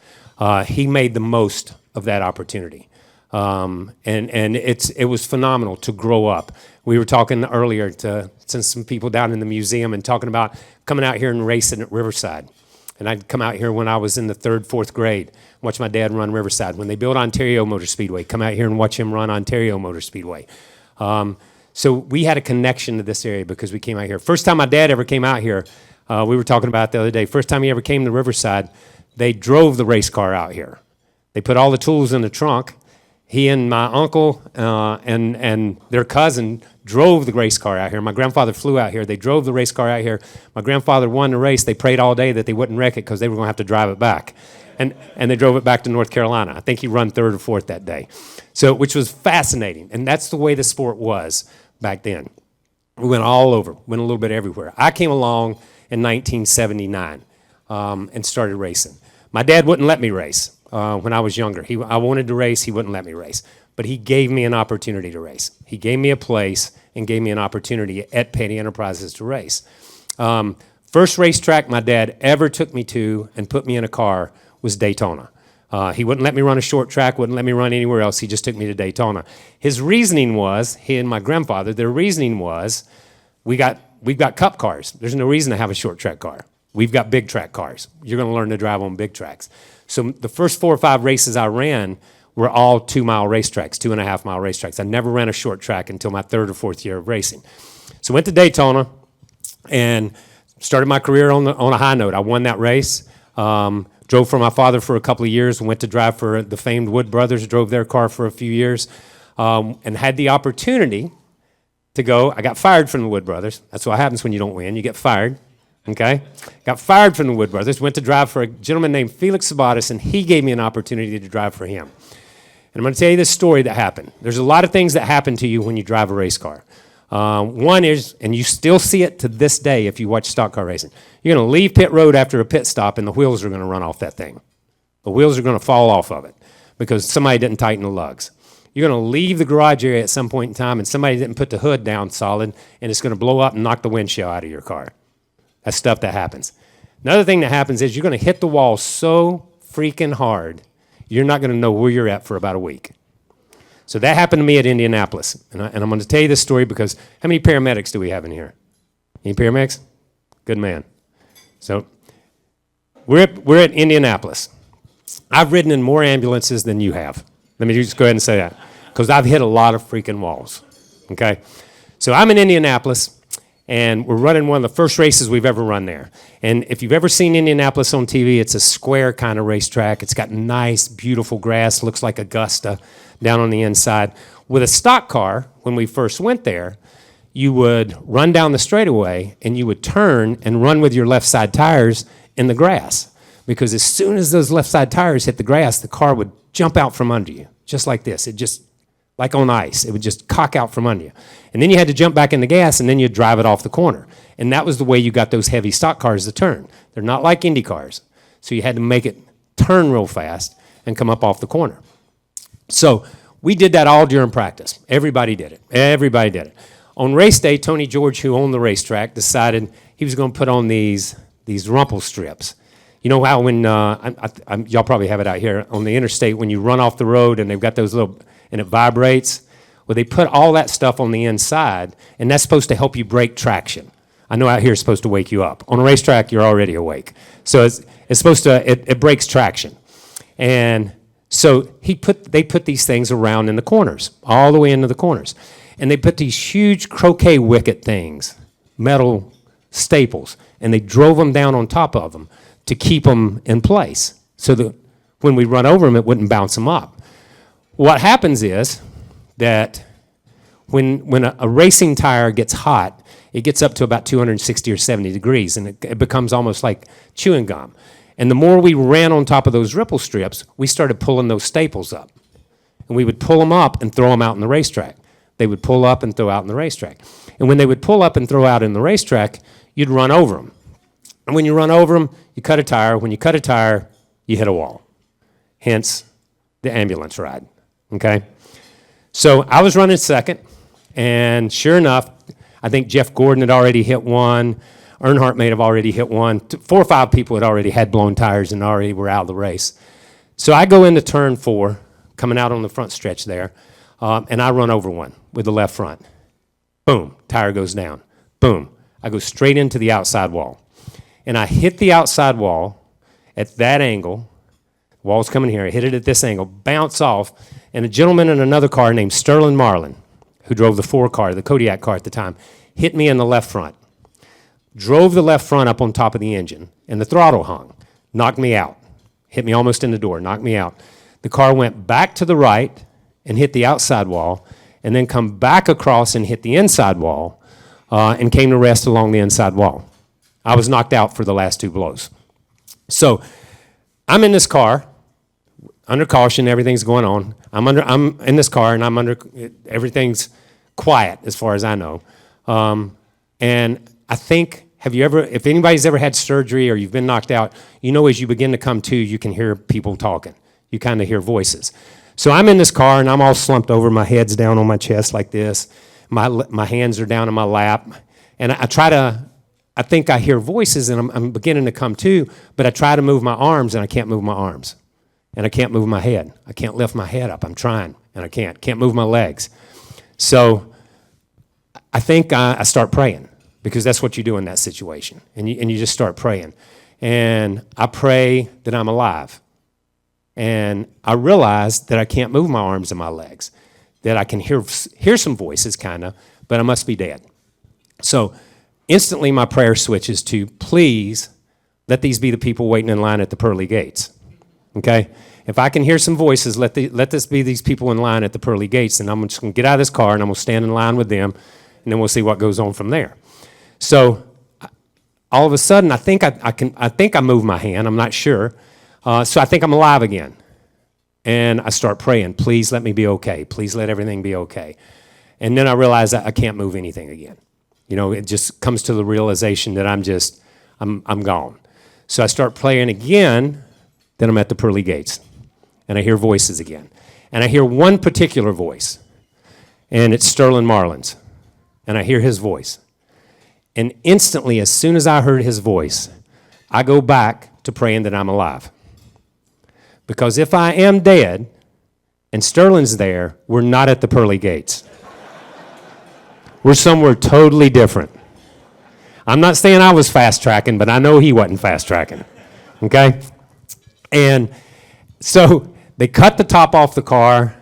He made the most of that opportunity. And it was phenomenal to grow up. We were talking earlier to some people down in the museum and talking about coming out here and racing at Riverside. And I'd come out here when I was in the 3rd, 4th grade, watch my dad run Riverside. When they built Ontario Motor Speedway, come out here and watch him run Ontario Motor Speedway. So we had a connection to this area because we came out here. First time my dad ever came out here, we were talking about it the other day. First time he ever came to Riverside, they drove the race car out here. They put all the tools in the trunk. He and my uncle and their cousin drove the race car out here. My grandfather flew out here. They drove the race car out here. My grandfather won the race. They prayed all day that they wouldn't wreck it because they were going to have to drive it back. and they drove it back to North Carolina. I think he run third or fourth that day. So, which was fascinating. And that's the way the sport was back then. We went all over, went a little bit everywhere. I came along in 1979 and started racing. My dad wouldn't let me race when I was younger. I wanted to race, he wouldn't let me race. But he gave me an opportunity to race. He gave me a place and gave me an opportunity at Petty Enterprises to race. First racetrack my dad ever took me to and put me in a car was Daytona. He wouldn't let me run a short track, wouldn't let me run anywhere else. He just took me to Daytona. His reasoning was, he and my grandfather, their reasoning was, we've got cup cars. There's no reason to have a short track car. We've got big track cars. You're going to learn to drive on big tracks. So the first 4 or 5 races I ran were all 2-mile racetracks, 2.5-mile racetracks. I never ran a short track until my 3rd or 4th year of racing. So went to Daytona and started my career on a high note. I won that race. Drove for my father for a couple of years, went to drive for the famed Wood Brothers, drove their car for a few years, and had the opportunity to go. I got fired from the Wood Brothers. That's what happens when you don't win. You get fired, okay? Got fired from the Wood Brothers, went to drive for a gentleman named Felix Sabatis, and he gave me an opportunity to drive for him. And I'm going to tell you this story that happened. There's a lot of things that happen to you when you drive a race car. One is, and you still see it to this day if you watch stock car racing, you're going to leave pit road after a pit stop and the wheels are going to run off that thing. The wheels are going to fall off of it because somebody didn't tighten the lugs. You're going to leave the garage area at some point in time and somebody didn't put the hood down solid and it's going to blow up and knock the windshield out of your car. That's stuff that happens. Another thing that happens is you're going to hit the wall so freaking hard, you're not going to know where you're at for about a week. So that happened to me at Indianapolis. And I'm going to tell you this story because how many paramedics do we have in here? Any paramedics? Good man. So we're at Indianapolis. I've ridden in more ambulances than you have. Let me just go ahead and say that because I've hit a lot of freaking walls. Okay? So I'm in Indianapolis. And we're running one of the first races we've ever run there. And if you've ever seen Indianapolis on TV, it's a square kind of racetrack. It's got nice, beautiful grass, looks like Augusta down on the inside. With a stock car, when we first went there, you would run down the straightaway and you would turn and run with your left side tires in the grass. Because as soon as those left side tires hit the grass, the car would jump out from under you, just like this. It just, like on ice, it would just cock out from under you. And then you had to jump back in the gas, and then you'd drive it off the corner. And that was the way you got those heavy stock cars to turn. They're not like Indy cars. So you had to make it turn real fast and come up off the corner. So we did that all during practice. Everybody did it. Everybody did it. On race day, Tony George, who owned the racetrack, decided he was going to put on these rumple strips. You know how when, y'all probably have it out here, on the interstate, when you run off the road and they've got those little, and it vibrates? Well, they put all that stuff on the inside, and that's supposed to help you break traction. I know out here it's supposed to wake you up. On a racetrack, you're already awake. So it's supposed to, it breaks traction. And so they put these things around in the corners, all the way into the corners. And they put these huge croquet wicket things, metal staples, and they drove them down on top of them to keep them in place so that when we run over them, it wouldn't bounce them up. What happens is that when a racing tire gets hot, it gets up to about 260 or 70 degrees, and it becomes almost like chewing gum. And the more we ran on top of those ripple strips, we started pulling those staples up. And we would pull them up and throw them out in the racetrack. They would pull up and throw out in the racetrack. And when they would pull up and throw out in the racetrack, you'd run over them. And when you run over them, you cut a tire. When you cut a tire, you hit a wall. Hence, the ambulance ride, okay? So I was running second, and sure enough, I think Jeff Gordon had already hit one. Earnhardt may have already hit one. 4 or 5 people had already had blown tires and already were out of the race. So I go into turn 4, coming out on the front stretch there, and I run over one with the left front. Boom, tire goes down. Boom, I go straight into the outside wall. And I hit the outside wall at that angle. Wall's coming here. I hit it at this angle, bounce off, and a gentleman in another car named Sterling Marlin, who drove the 4 car, the Kodiak car at the time, hit me in the left front. Drove the left front up on top of the engine, and the throttle hung. Knocked me out. Hit me almost in the door, knocked me out. The car went back to the right and hit the outside wall, and then come back across and hit the inside wall, and came to rest along the inside wall. I was knocked out for the last 2 blows. So I'm in this car, under caution, everything's going on. I'm in this car, and everything's quiet as far as I know. And I think, if anybody's ever had surgery or you've been knocked out, you know as you begin to come to, you can hear people talking. You kind of hear voices. So I'm in this car, and I'm all slumped over. My head's down on my chest like this. My hands are down in my lap. And I think I hear voices, and I'm beginning to come to, but I try to move my arms, and I can't move my arms. And I can't move my head. I can't lift my head up. I'm trying, and I can't. Can't move my legs. So I think I start praying, because that's what you do in that situation. And you just start praying. And I pray that I'm alive. And I realize that I can't move my arms and my legs, that I can hear some voices, kind of, but I must be dead. So instantly my prayer switches to, please let these be the people waiting in line at the pearly gates. Okay? If I can hear some voices, let this be these people in line at the pearly gates, and I'm just going to get out of this car, and I'm going to stand in line with them, and then we'll see what goes on from there. So all of a sudden, I think I move my hand. I'm not sure. So I think I'm alive again. And I start praying, please let me be okay. Please let everything be okay. And then I realize I can't move anything again. You know, it just comes to the realization that I'm gone. So I start praying again. Then I'm at the pearly gates, and I hear voices again. And I hear one particular voice, and it's Sterling Marlins. And I hear his voice. And instantly, as soon as I heard his voice, I go back to praying that I'm alive. Because if I am dead, and Sterling's there, we're not at the pearly gates. We're somewhere totally different. I'm not saying I was fast-tracking, but I know he wasn't fast-tracking. Okay? And so they cut the top off the car.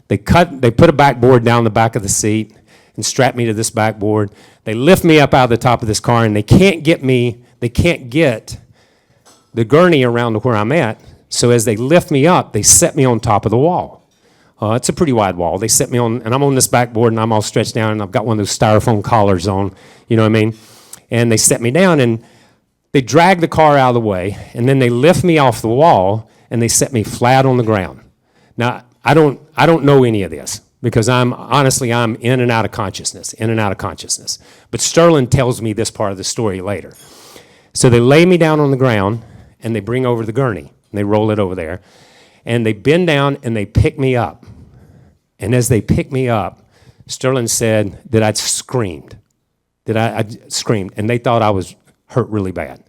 They put a backboard down the back of the seat and strap me to this backboard. They lift me up out of the top of this car, and they can't get the gurney around to where I'm at. So as they lift me up, they set me on top of the wall. It's a pretty wide wall. They set me on, and I'm on this backboard, and I'm all stretched down, and I've got one of those styrofoam collars on, you know what I mean? And they set me down, and they drag the car out of the way, and then they lift me off the wall, and they set me flat on the ground. Now, I don't know any of this, because I'm in and out of consciousness. But Sterling tells me this part of the story later. So they lay me down on the ground, and they bring over the gurney, and they roll it over there, and they bend down, and they pick me up. And as they pick me up, Sterling said that I'd screamed, and they thought I was hurt really bad.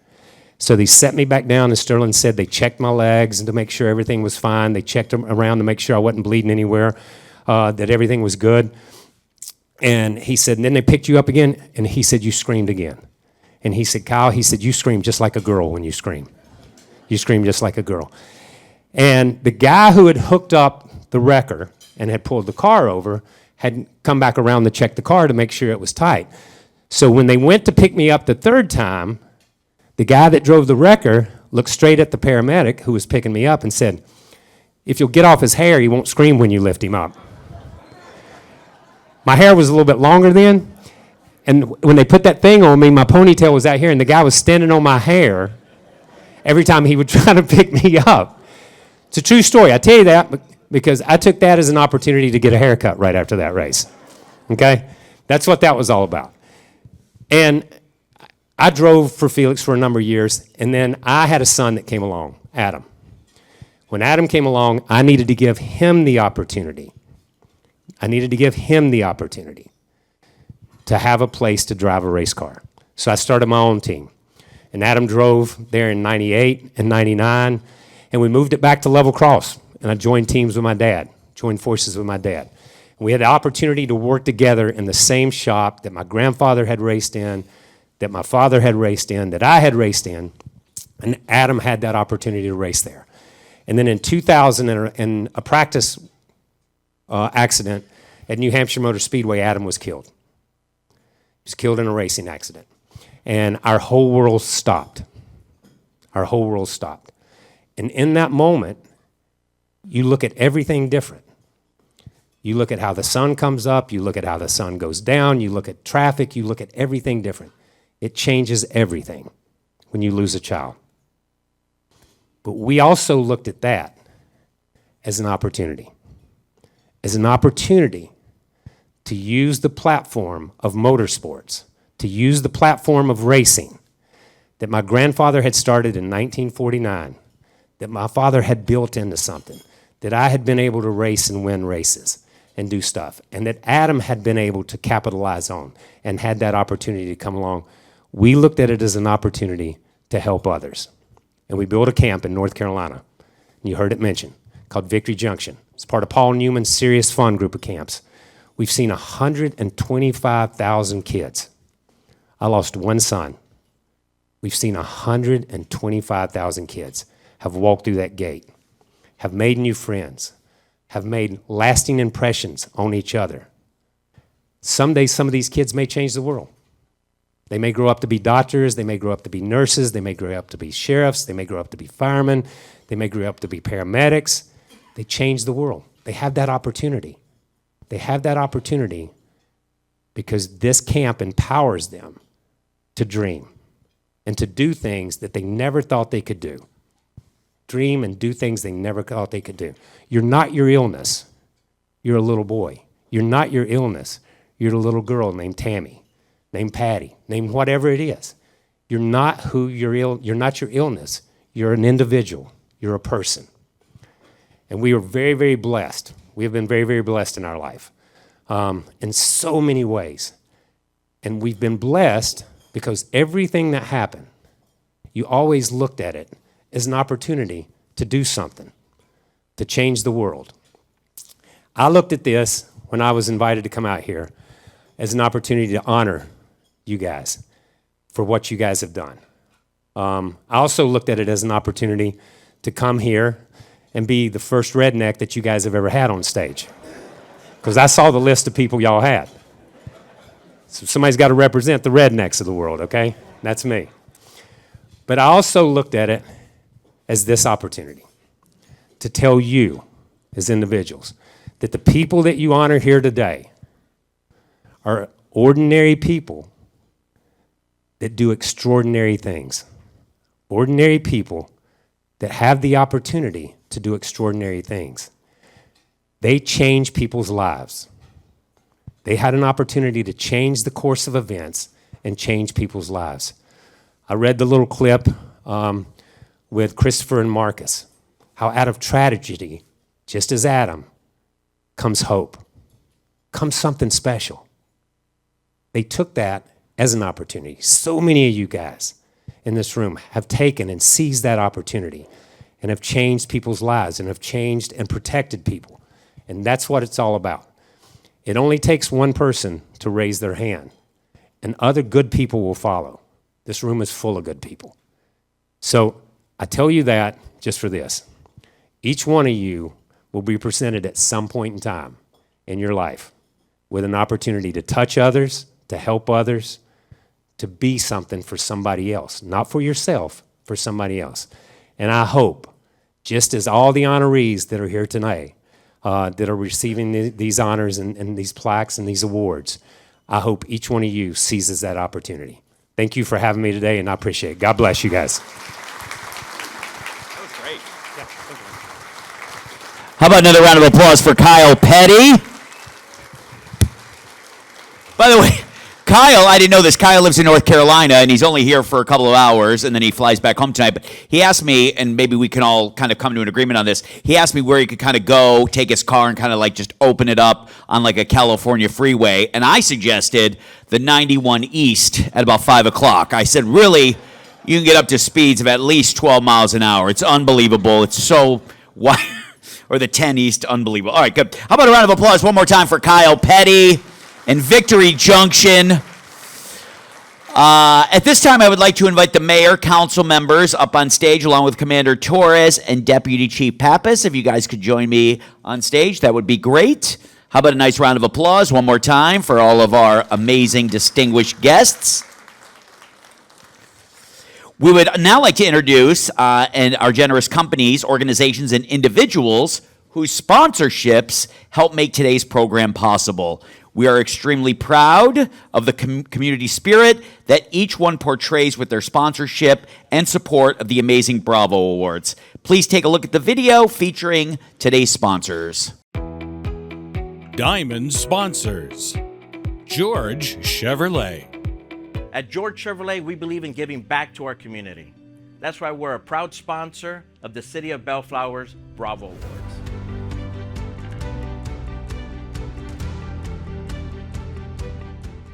So they set me back down, and Sterling said they checked my legs and to make sure everything was fine. They checked them around to make sure I wasn't bleeding anywhere, that everything was good. And he said, and then they picked you up again, and he said, you screamed again. And he said, Kyle, he said, you scream just like a girl when you scream. You scream just like a girl. And the guy who had hooked up the wrecker and had pulled the car over had come back around to check the car to make sure it was tight. So when they went to pick me up the third time, the guy that drove the wrecker looked straight at the paramedic who was picking me up and said, if you'll get off his hair, he won't scream when you lift him up. My hair was a little bit longer then, and when they put that thing on me, my ponytail was out here, and the guy was standing on my hair every time he would try to pick me up. It's a true story. I tell you that because I took that as an opportunity to get a haircut right after that race. Okay? That's what that was all about. And I drove for Felix for a number of years, and then I had a son that came along, Adam. When Adam came along, I needed to give him the opportunity. To have a place to drive a race car. So I started my own team. And Adam drove there in 98 and 99, and we moved it back to Level Cross. And I joined teams with my dad, joined forces with my dad. And we had the opportunity to work together in the same shop that my grandfather had raced in, that my father had raced in, that I had raced in, and Adam had that opportunity to race there. And then in 2000, in a practice accident at New Hampshire Motor Speedway, Adam was killed. He was killed in a racing accident. And our whole world stopped. Our whole world stopped. And in that moment, you look at everything different. You look at how the sun comes up, you look at how the sun goes down, you look at traffic, you look at everything different. It changes everything when you lose a child. But we also looked at that as an opportunity to use the platform of motorsports, to use the platform of racing that my grandfather had started in 1949, that my father had built into something, that I had been able to race and win races and do stuff, and that Adam had been able to capitalize on and had that opportunity to come along. We looked at it as an opportunity to help others. And we built a camp in North Carolina. You heard it mentioned, called Victory Junction. It's part of Paul Newman's Serious Fun group of camps. We've seen 125,000 kids. I lost one son. We've seen 125,000 kids have walked through that gate, have made new friends, have made lasting impressions on each other. Someday, some of these kids may change the world. They may grow up to be doctors, they may grow up to be nurses, they may grow up to be sheriffs, they may grow up to be firemen, they may grow up to be paramedics. They change the world. They have that opportunity. They have that opportunity because this camp empowers them to dream and to do things that they never thought they could do. Dream and do things they never thought they could do. You're not your illness. You're a little boy. You're not your illness. You're a little girl named Tammy, named Patty, named whatever it is. You're not you're not your illness. You're an individual. You're a person. And we are very, very blessed. We have been very, very blessed in our life in so many ways. And we've been blessed because everything that happened, you always looked at it as an opportunity to do something, to change the world. I looked at this when I was invited to come out here as an opportunity to honor you guys for what you guys have done. I also looked at it as an opportunity to come here and be the first redneck that you guys have ever had on stage. Because I saw the list of people y'all had. So somebody's got to represent the rednecks of the world, okay? That's me. But I also looked at it as this opportunity to tell you as individuals that the people that you honor here today are ordinary people that do extraordinary things. Ordinary people that have the opportunity to do extraordinary things. They change people's lives. They had an opportunity to change the course of events and change people's lives. I read the little clip with Christopher and Marcus, how out of tragedy, just as Adam, comes hope, comes something special. They took that as an opportunity. So many of you guys in this room have taken and seized that opportunity and have changed people's lives and have changed and protected people. And that's what it's all about. It only takes one person to raise their hand, and other good people will follow. This room is full of good people. So I tell you that just for this. Each one of you will be presented at some point in time in your life with an opportunity to touch others, to help others, to be something for somebody else, not for yourself, for somebody else. And I hope, just as all the honorees that are here tonight, that are receiving these honors and these plaques and these awards, I hope each one of you seizes that opportunity. Thank you for having me today, and I appreciate it. God bless you guys. That was great. How about another round of applause for Kyle Petty? By the way, Kyle, I didn't know this. Kyle lives in North Carolina, and he's only here for a couple of hours, and then he flies back home tonight. But he asked me, and maybe we can all kind of come to an agreement on this. He asked me where he could kind of go, take his car, and kind of like just open it up on like a California freeway. And I suggested the 91 East at about 5 o'clock. I said, really, you can get up to speeds of at least 12 miles an hour. It's unbelievable. It's so wide. Or the 10 East, unbelievable. All right, good. How about a round of applause one more time for Kyle Petty and Victory Junction. At this time, I would like to invite the mayor, council members up on stage, along with Commander Torres and Deputy Chief Pappas. If you guys could join me on stage, that would be great. How about a nice round of applause one more time for all of our amazing, distinguished guests? We would now like to introduce and our generous companies, organizations, and individuals whose sponsorships help make today's program possible. We are extremely proud of the community spirit that each one portrays with their sponsorship and support of the amazing Bravo Awards. Please take a look at the video featuring today's sponsors. Diamond sponsors. George Chevrolet. At George Chevrolet, we believe in giving back to our community. That's why we're a proud sponsor of the City of Bellflower's Bravo Awards.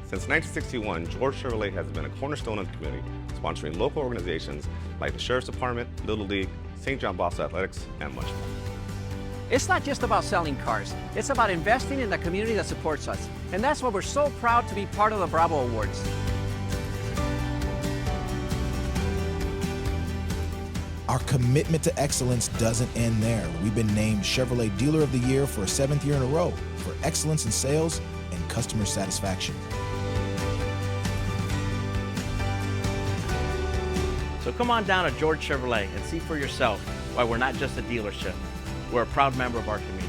Since 1961, George Chevrolet has been a cornerstone of the community, sponsoring local organizations like the Sheriff's Department, Little League, St. John Boston Athletics, and much more. It's not just about selling cars. It's about investing in the community that supports us. And that's why we're so proud to be part of the Bravo Awards. Our commitment to excellence doesn't end there. We've been named Chevrolet Dealer of the Year for a 7th year in a row for excellence in sales and customer satisfaction. So come on down to George Chevrolet and see for yourself why we're not just a dealership. We're a proud member of our community.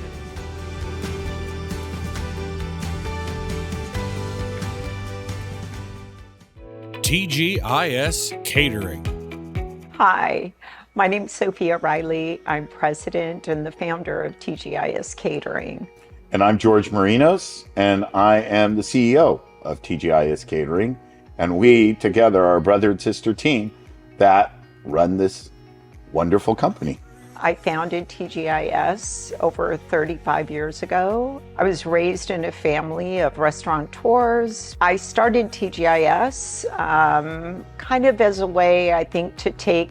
TGIS Catering. Hi, my name is Sophia Riley. I'm president and the founder of TGIS Catering. And I'm George Marinos, and I am the CEO of TGIS Catering. And we together are a brother and sister team that run this wonderful company. I founded TGIS over 35 years ago. I was raised in a family of restaurateurs. I started TGIS kind of as a way, I think, to take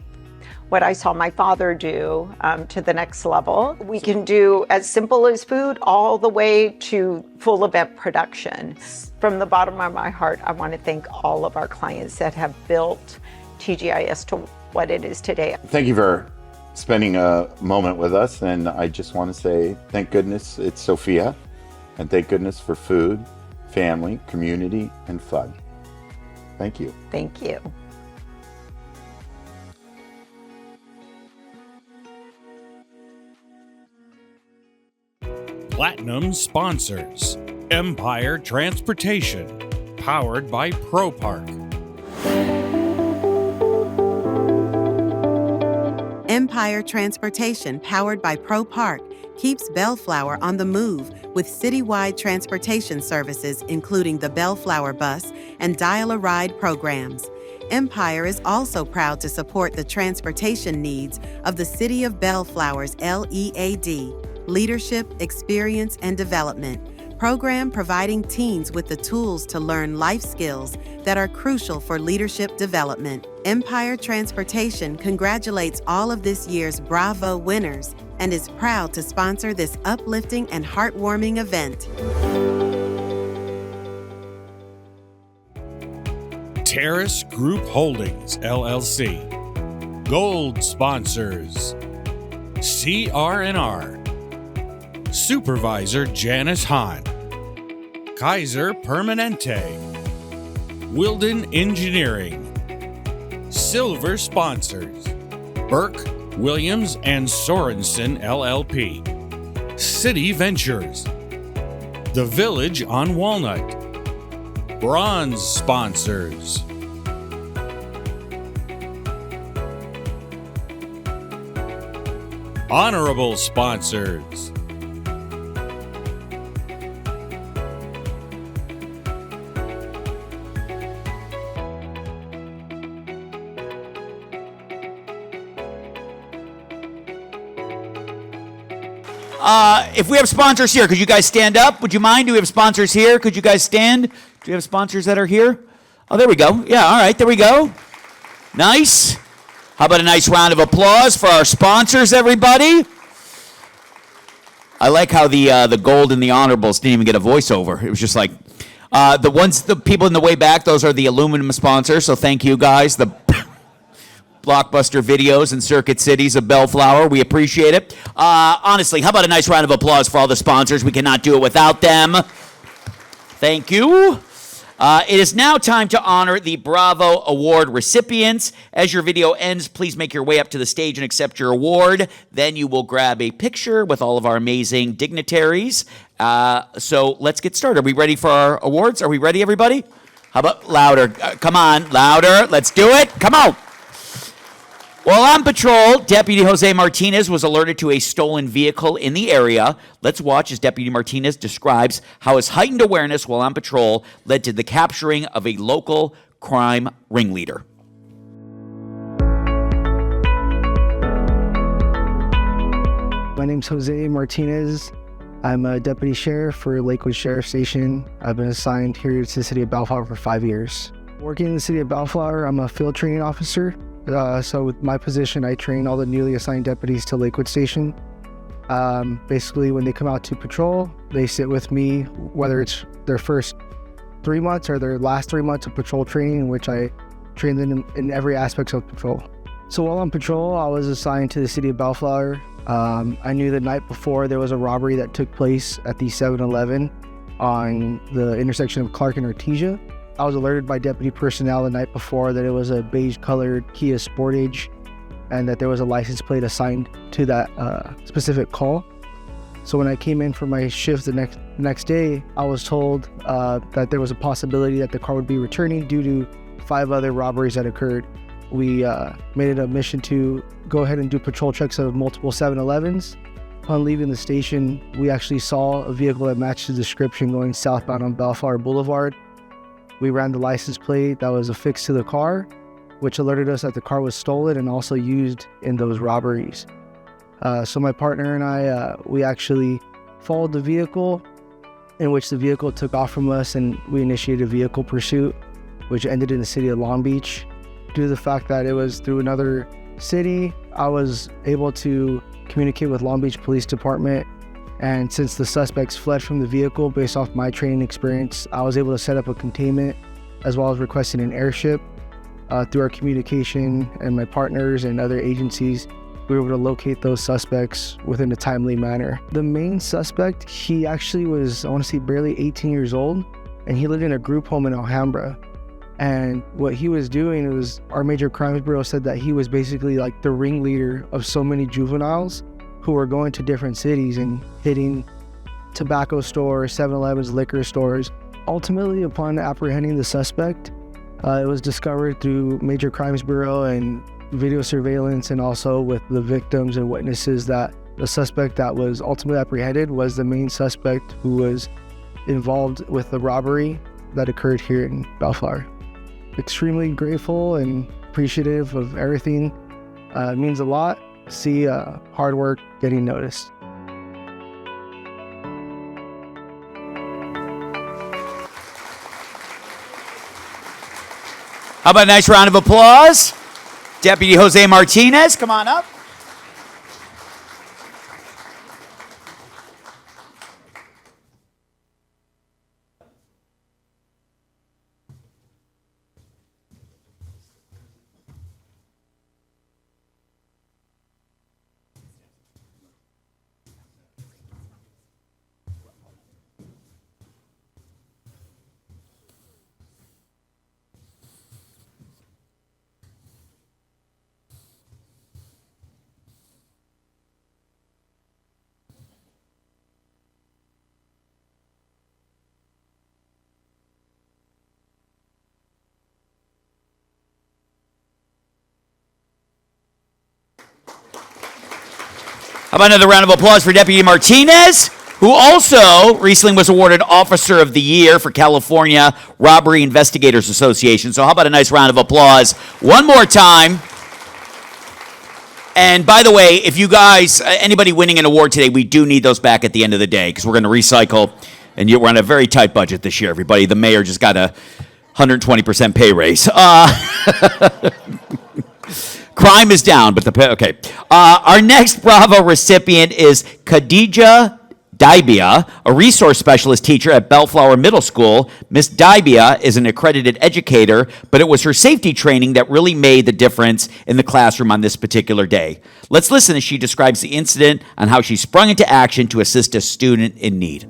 what I saw my father do to the next level. We can do as simple as food all the way to full event production. From the bottom of my heart, I want to thank all of our clients that have built TGIS to what it is today. Thank you for spending a moment with us, and I just want to say thank goodness it's Sophia, and thank goodness for food, family, community, and fun. Thank you. Thank you. Platinum sponsors. Empire Transportation. Powered by ProPark. Empire Transportation, powered by ProPark, keeps Bellflower on the move with citywide transportation services, including the Bellflower Bus and Dial-A-Ride programs. Empire is also proud to support the transportation needs of the City of Bellflower's LEAD, Leadership, Experience, and Development program providing teens with the tools to learn life skills that are crucial for leadership development. Empire Transportation congratulates all of this year's Bravo winners and is proud to sponsor this uplifting and heartwarming event. Terrace Group Holdings, LLC. Gold sponsors. CR&R. Supervisor Janice Hahn. Kaiser Permanente. Wilden Engineering. Silver sponsors. Burke, Williams, and Sorensen, LLP. City Ventures. The Village on Walnut. Bronze sponsors. Honorable sponsors. If we have sponsors here, could you guys stand up? Would you mind? Do we have sponsors here? Could you guys stand? Do we have sponsors that are here? Oh, there we go. Yeah, all right, there we go. Nice. How about a nice round of applause for our sponsors, everybody? I like how the gold and the honorables didn't even get a voiceover. It was just like, the people in the way back, those are the aluminum sponsors, so thank you guys. The Blockbuster Videos and Circuit Cities of Bellflower. We appreciate it. Honestly, how about a nice round of applause for all the sponsors? We cannot do it without them. Thank you. It is now time to honor the Bravo Award recipients. As your video ends, please make your way up to the stage and accept your award. Then you will grab a picture with all of our amazing dignitaries. So let's get started. Are we ready for our awards? Are we ready, everybody? How about louder? Come on, louder. Let's do it. Come on. While on patrol, Deputy Jose Martinez was alerted to a stolen vehicle in the area. Let's watch as Deputy Martinez describes how his heightened awareness while on patrol led to the capturing of a local crime ringleader. My name's Jose Martinez. I'm a deputy sheriff for Lakewood Sheriff Station. I've been assigned here to the city of Bellflower for 5 years. Working in the city of Bellflower, I'm a field training officer. So with my position, I train all the newly assigned deputies to Lakewood Station. Basically, when they come out to patrol, they sit with me, whether it's their first 3 months or their last 3 months of patrol training, in which I train them in every aspect of patrol. So while on patrol, I was assigned to the city of Bellflower. I knew the night before there was a robbery that took place at the 7-Eleven on the intersection of Clark and Artesia. I was alerted by deputy personnel the night before that it was a beige-colored Kia Sportage and that there was a license plate assigned to that specific call. So when I came in for my shift the next day, I was told that there was a possibility that the car would be returning due to 5 other robberies that occurred. We made it a mission to go ahead and do patrol checks of multiple 7-Elevens. Upon leaving the station, we actually saw a vehicle that matched the description going southbound on Bellflower Boulevard. We ran the license plate that was affixed to the car, which alerted us that the car was stolen and also used in those robberies. So my partner and I, we actually followed the vehicle, in which the vehicle took off from us, and we initiated a vehicle pursuit, which ended in the city of Long Beach. Due to the fact that it was through another city, I was able to communicate with Long Beach Police Department. And since the suspects fled from the vehicle based off my training experience, I was able to set up a containment as well as requesting an airship. Through our communication and my partners and other agencies, we were able to locate those suspects within a timely manner. The main suspect, he actually was, I want to say, barely 18 years old, and he lived in a group home in Alhambra. And what he was doing was, our Major Crimes Bureau said that he was basically like the ringleader of so many juveniles who were going to different cities and hitting tobacco stores, 7-Elevens, liquor stores. Ultimately, upon apprehending the suspect, it was discovered through Major Crimes Bureau and video surveillance, and also with the victims and witnesses, that the suspect that was ultimately apprehended was the main suspect who was involved with the robbery that occurred here in Bellflower. Extremely grateful and appreciative of everything. It means a lot to see hard work getting noticed. How about a nice round of applause? Deputy Jose Martinez, come on up. How about another round of applause for Deputy Martinez, who also recently was awarded Officer of the Year for California Robbery Investigators Association. So how about a nice round of applause one more time. And by the way, if you guys, anybody winning an award today, we do need those back at the end of the day, because we're going to recycle, and we're on a very tight budget this year, everybody. The mayor just got a 120% pay raise. Crime is down, but the pay, okay. Our next Bravo recipient is Khadija Daibia, a resource specialist teacher at Bellflower Middle School. Miss Daibia is an accredited educator, but it was her safety training that really made the difference in the classroom on this particular day. Let's listen as she describes the incident and how she sprung into action to assist a student in need.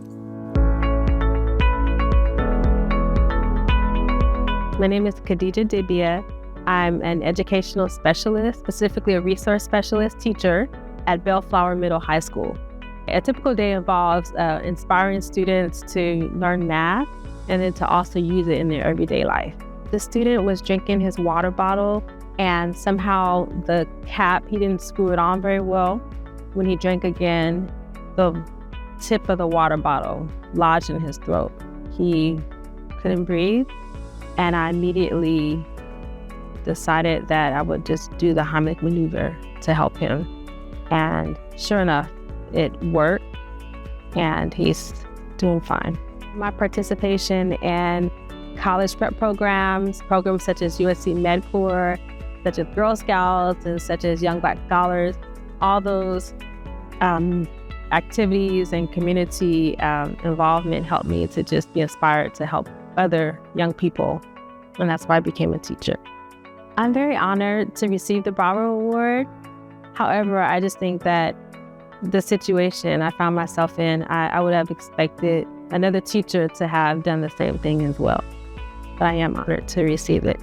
My name is Khadija Daibia. I'm an educational specialist, specifically a resource specialist teacher at Bellflower Middle High School. A typical day involves inspiring students to learn math and then to also use it in their everyday life. The student was drinking his water bottle And somehow the cap, he didn't screw it on very well. When he drank again, the tip of the water bottle lodged in his throat. He couldn't breathe, and I immediately decided that I would just do the Heimlich maneuver to help him. And sure enough, it worked, and he's doing fine. My participation in college prep programs such as USC MedCorps, such as Girl Scouts, and such as Young Black Scholars, all those activities and community involvement helped me to just be inspired to help other young people, and that's why I became a teacher. I'm very honored to receive the Bravo Award. However, I just think that the situation I found myself in, I would have expected another teacher to have done the same thing as well. But I am honored to receive it.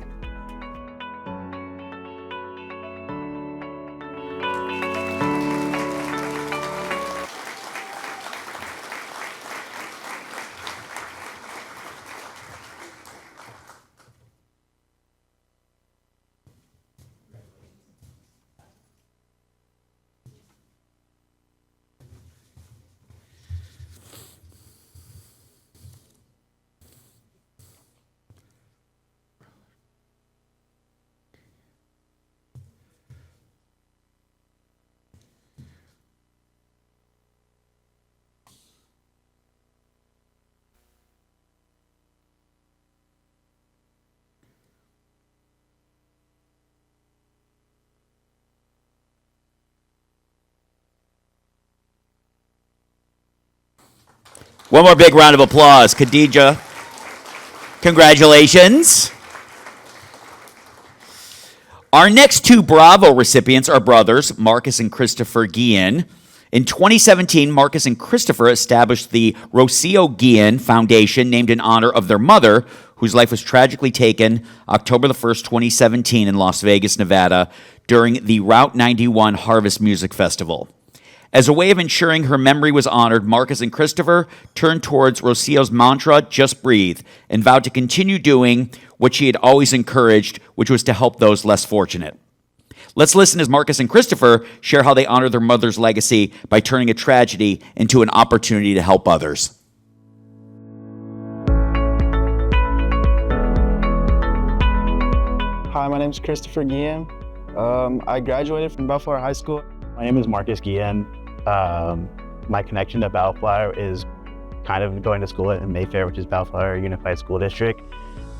One more big round of applause. Khadija, congratulations. Our next two Bravo recipients are brothers, Marcus and Christopher Guillen. In 2017, Marcus and Christopher established the Rocio Guillen Foundation, named in honor of their mother, whose life was tragically taken October the 1st, 2017 in Las Vegas, Nevada, during the Route 91 Harvest Music Festival. As a way of ensuring her memory was honored, Marcus and Christopher turned towards Rocio's mantra, "Just breathe," and vowed to continue doing what she had always encouraged, which was to help those less fortunate. Let's listen as Marcus and Christopher share how they honor their mother's legacy by turning a tragedy into an opportunity to help others. Hi, my name is Christopher Guillen. I graduated from Bellflower High School. My name is Marcus Guillen. My connection to Bellflower is kind of going to school in Mayfair, which is Bellflower Unified School District,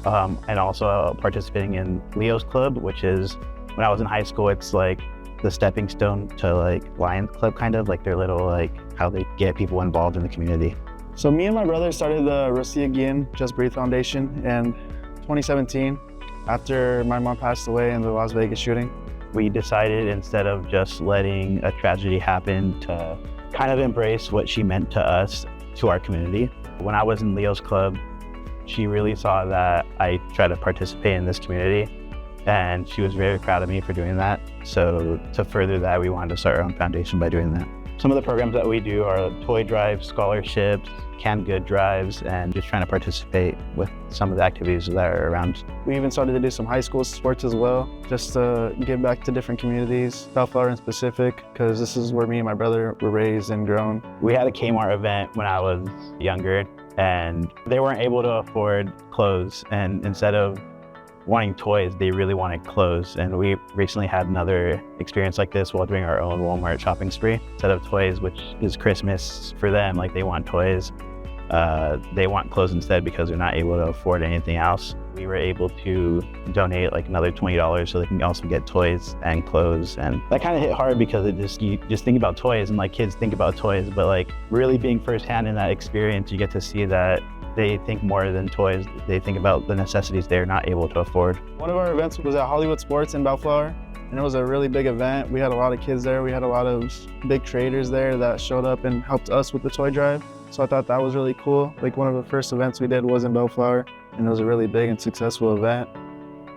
and also participating in Leo's Club, which is, when I was in high school, it's like the stepping stone to like Lions Club, kind of like their little, like how they get people involved in the community. So me and my brother started the Rocio Guillen Just Breathe Foundation in 2017 after my mom passed away in the Las Vegas shooting. We decided, instead of just letting a tragedy happen, to kind of embrace what she meant to us, to our community. When I was in Leo's Club, she really saw that I tried to participate in this community, and she was very proud of me for doing that. So to further that, we wanted to start our own foundation by doing that. Some of the programs that we do are toy drives, scholarships, canned good drives, and just trying to participate with some of the activities that are around. We even started to do some high school sports as well, just to give back to different communities, Bellflower in specific, because this is where me and my brother were raised and grown. We had a Kmart event when I was younger, and they weren't able to afford clothes, and instead of wanting toys, they really wanted clothes. And we recently had another experience like this while doing our own Walmart shopping spree. Instead of toys, which is Christmas for them, like they want toys, they want clothes instead because they're not able to afford anything else. We were able to donate like another $20 so they can also get toys and clothes. And that kind of hit hard because you just think about toys, and like kids think about toys, but like really being firsthand in that experience, you get to see that they think more than toys. They think about the necessities they're not able to afford. One of our events was at Hollywood Sports in Bellflower, and it was a really big event. We had a lot of kids there. We had a lot of big creators there that showed up and helped us with the toy drive. So I thought that was really cool. Like, one of the first events we did was in Bellflower, and it was a really big and successful event.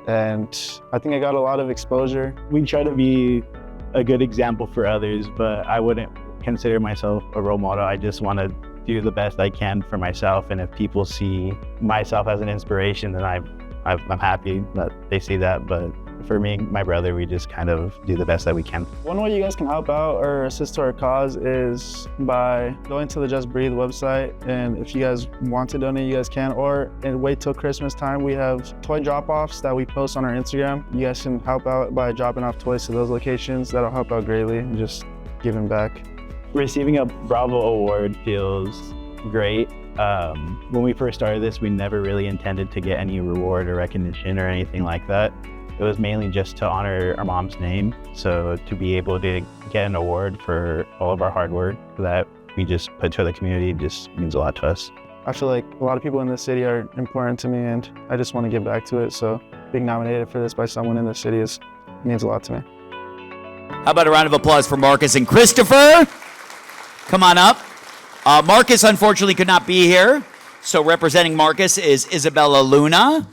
And I think I got a lot of exposure. We try to be a good example for others, but I wouldn't consider myself a role model. I just want to do the best I can for myself, and if people see myself as an inspiration, then I'm happy that they see that. But For me and my brother, we just kind of do the best that we can. One way you guys can help out or assist to our cause is by going to the Just Breathe website, and if you guys want to donate, you guys can, or wait till Christmas time. We have toy drop-offs that we post on our Instagram. You guys can help out by dropping off toys to those locations. That'll help out greatly, and just giving back. Receiving a Bravo Award feels great. When we first started this, we never really intended to get any reward or recognition or anything like that. It was mainly just to honor our mom's name. So to be able to get an award for all of our hard work that we just put to the community just means a lot to us. I feel like a lot of people in this city are important to me, and I just want to give back to it. So being nominated for this by someone in the city means a lot to me. How about a round of applause for Marcus and Christopher? Come on up. Marcus unfortunately could not be here, so representing Marcus is Isabella Luna.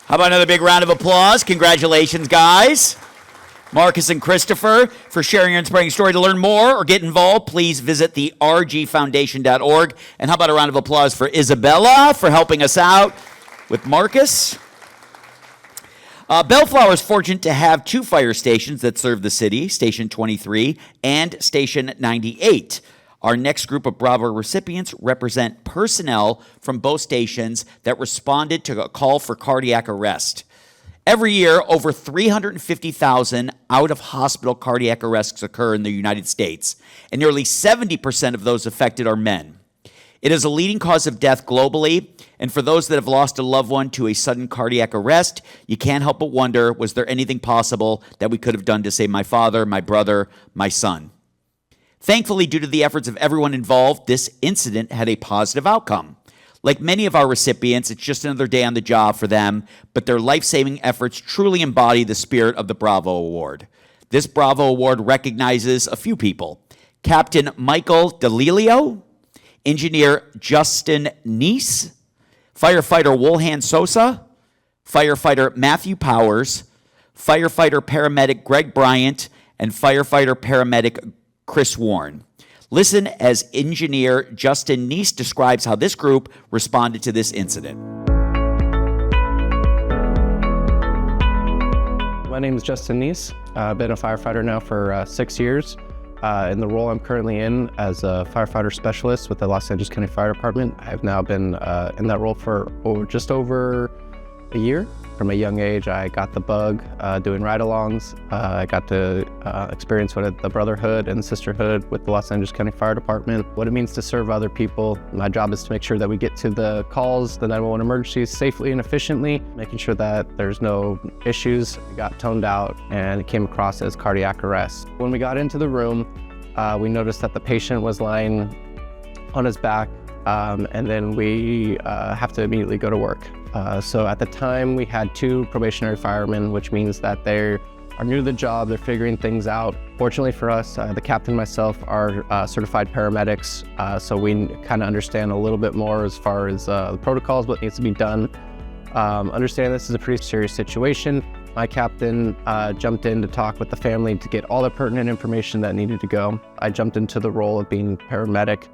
How about another big round of applause? Congratulations, guys. Marcus and Christopher, for sharing your inspiring story. To learn more or get involved, please visit the rgfoundation.org. And how about a round of applause for Isabella for helping us out with Marcus? Bellflower is fortunate to have 2 fire stations that serve the city, Station 23 and Station 98. Our next group of Bravo recipients represent personnel from both stations that responded to a call for cardiac arrest. Every year, over 350,000 out-of-hospital cardiac arrests occur in the United States, and nearly 70% of those affected are men. It is a leading cause of death globally, and for those that have lost a loved one to a sudden cardiac arrest, you can't help but wonder, was there anything possible that we could have done to save my father, my brother, my son? Thankfully, due to the efforts of everyone involved, this incident had a positive outcome. Like many of our recipients, it's just another day on the job for them, but their life-saving efforts truly embody the spirit of the Bravo Award. This Bravo Award recognizes a few people: Captain Michael DeLilio, Engineer Justin Neese, Firefighter Wolhan Sosa, Firefighter Matthew Powers, Firefighter-Paramedic Greg Bryant, and Firefighter-Paramedic Chris Warren. Listen as Engineer Justin Neese describes how this group responded to this incident. My name is Justin Neese. I've been a firefighter now for 6 years. In the role I'm currently in as a firefighter specialist with the Los Angeles County Fire Department, I've now been in that role for just over a year. From a young age, I got the bug doing ride-alongs. I got to experience what the brotherhood and sisterhood with the Los Angeles County Fire Department, what it means to serve other people. My job is to make sure that we get to the calls, the 911 emergencies safely and efficiently, making sure that there's no issues. It got toned out and it came across as cardiac arrest. When we got into the room, we noticed that the patient was lying on his back, and then we have to immediately go to work. So at the time, we had 2 probationary firemen, which means that they are new to the job, they're figuring things out. Fortunately for us, the captain and myself are certified paramedics, so we kind of understand a little bit more as far as the protocols, what needs to be done. Understand this is a pretty serious situation. My captain jumped in to talk with the family to get all the pertinent information that needed to go. I jumped into the role of being paramedic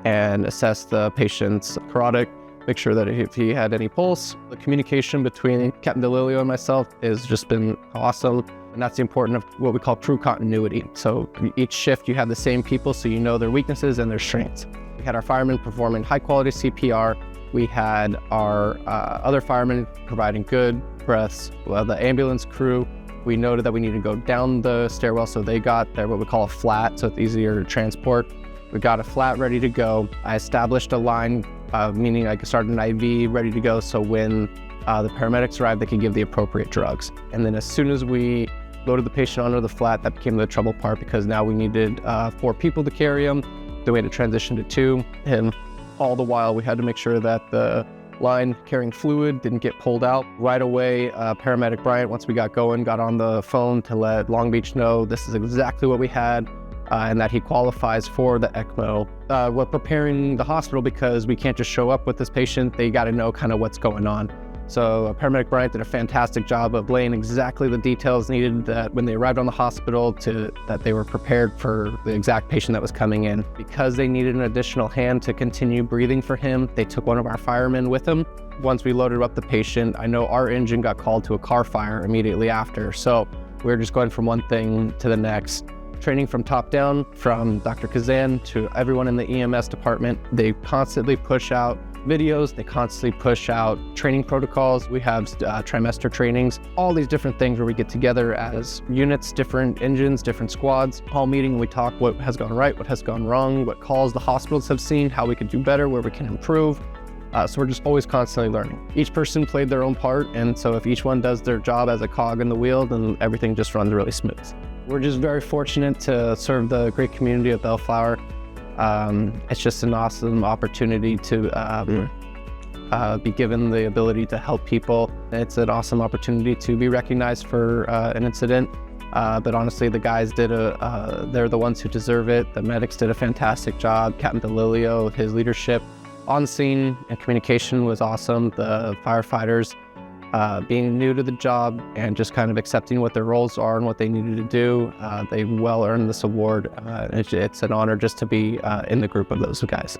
and assess the patient's carotid, make sure that if he had any pulse. The communication between Captain DeLilio and myself has just been awesome. And that's the importance of what we call crew continuity. So each shift you have the same people, so you know their weaknesses and their strengths. We had our firemen performing high quality CPR. We had our other firemen providing good breaths. Well, the ambulance crew, we noted that we needed to go down the stairwell, so they got their what we call a flat, so it's easier to transport. We got a flat ready to go. I established a line meaning I could start an IV ready to go. So when the paramedics arrived, they could give the appropriate drugs. And then as soon as we loaded the patient onto the flat, that became the trouble part because now we needed 4 people to carry him. Then we had to transition to 2. And all the while we had to make sure that the line carrying fluid didn't get pulled out. Right away, paramedic Bryant, once we got going, got on the phone to let Long Beach know this is exactly what we had and that he qualifies for the ECMO. We're preparing the hospital because we can't just show up with this patient. They got to know kind of what's going on. So paramedic Bryant did a fantastic job of laying exactly the details needed that when they arrived on the hospital that they were prepared for the exact patient that was coming in. Because they needed an additional hand to continue breathing for him, they took one of our firemen with them. Once we loaded up the patient, I know our engine got called to a car fire immediately after. So we were just going from one thing to the next. Training from top down, from Dr. Kazan to everyone in the EMS department. They constantly push out videos, they constantly push out training protocols. We have trimester trainings, all these different things where we get together as units, different engines, different squads, all meeting. We talk what has gone right, what has gone wrong, what calls the hospitals have seen, how we could do better, where we can improve. So we're just always constantly learning. Each person played their own part, and so if each one does their job as a cog in the wheel, then everything just runs really smooth. We're just very fortunate to serve the great community of Bellflower. It's just an awesome opportunity to be given the ability to help people. It's an awesome opportunity to be recognized for an incident. But honestly, the guys they're the ones who deserve it. The medics did a fantastic job. Captain DeLilio, his leadership on scene and communication was awesome. The firefighters, being new to the job and just kind of accepting what their roles are and what they needed to do, they well earned this award. It's an honor just to be in the group of those guys.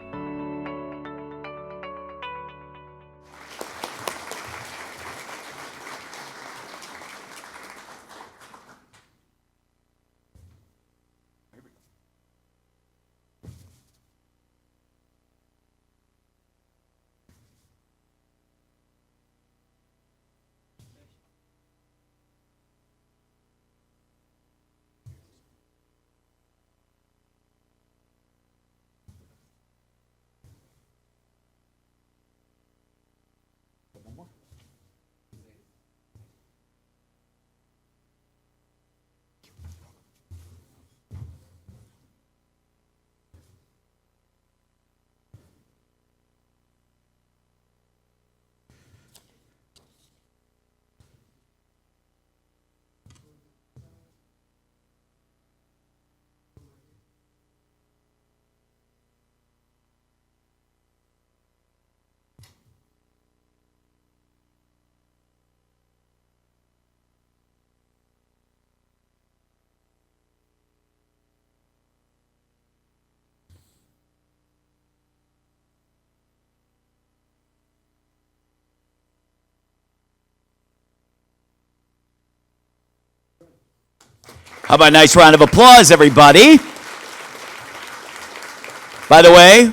How about a nice round of applause, everybody? By the way,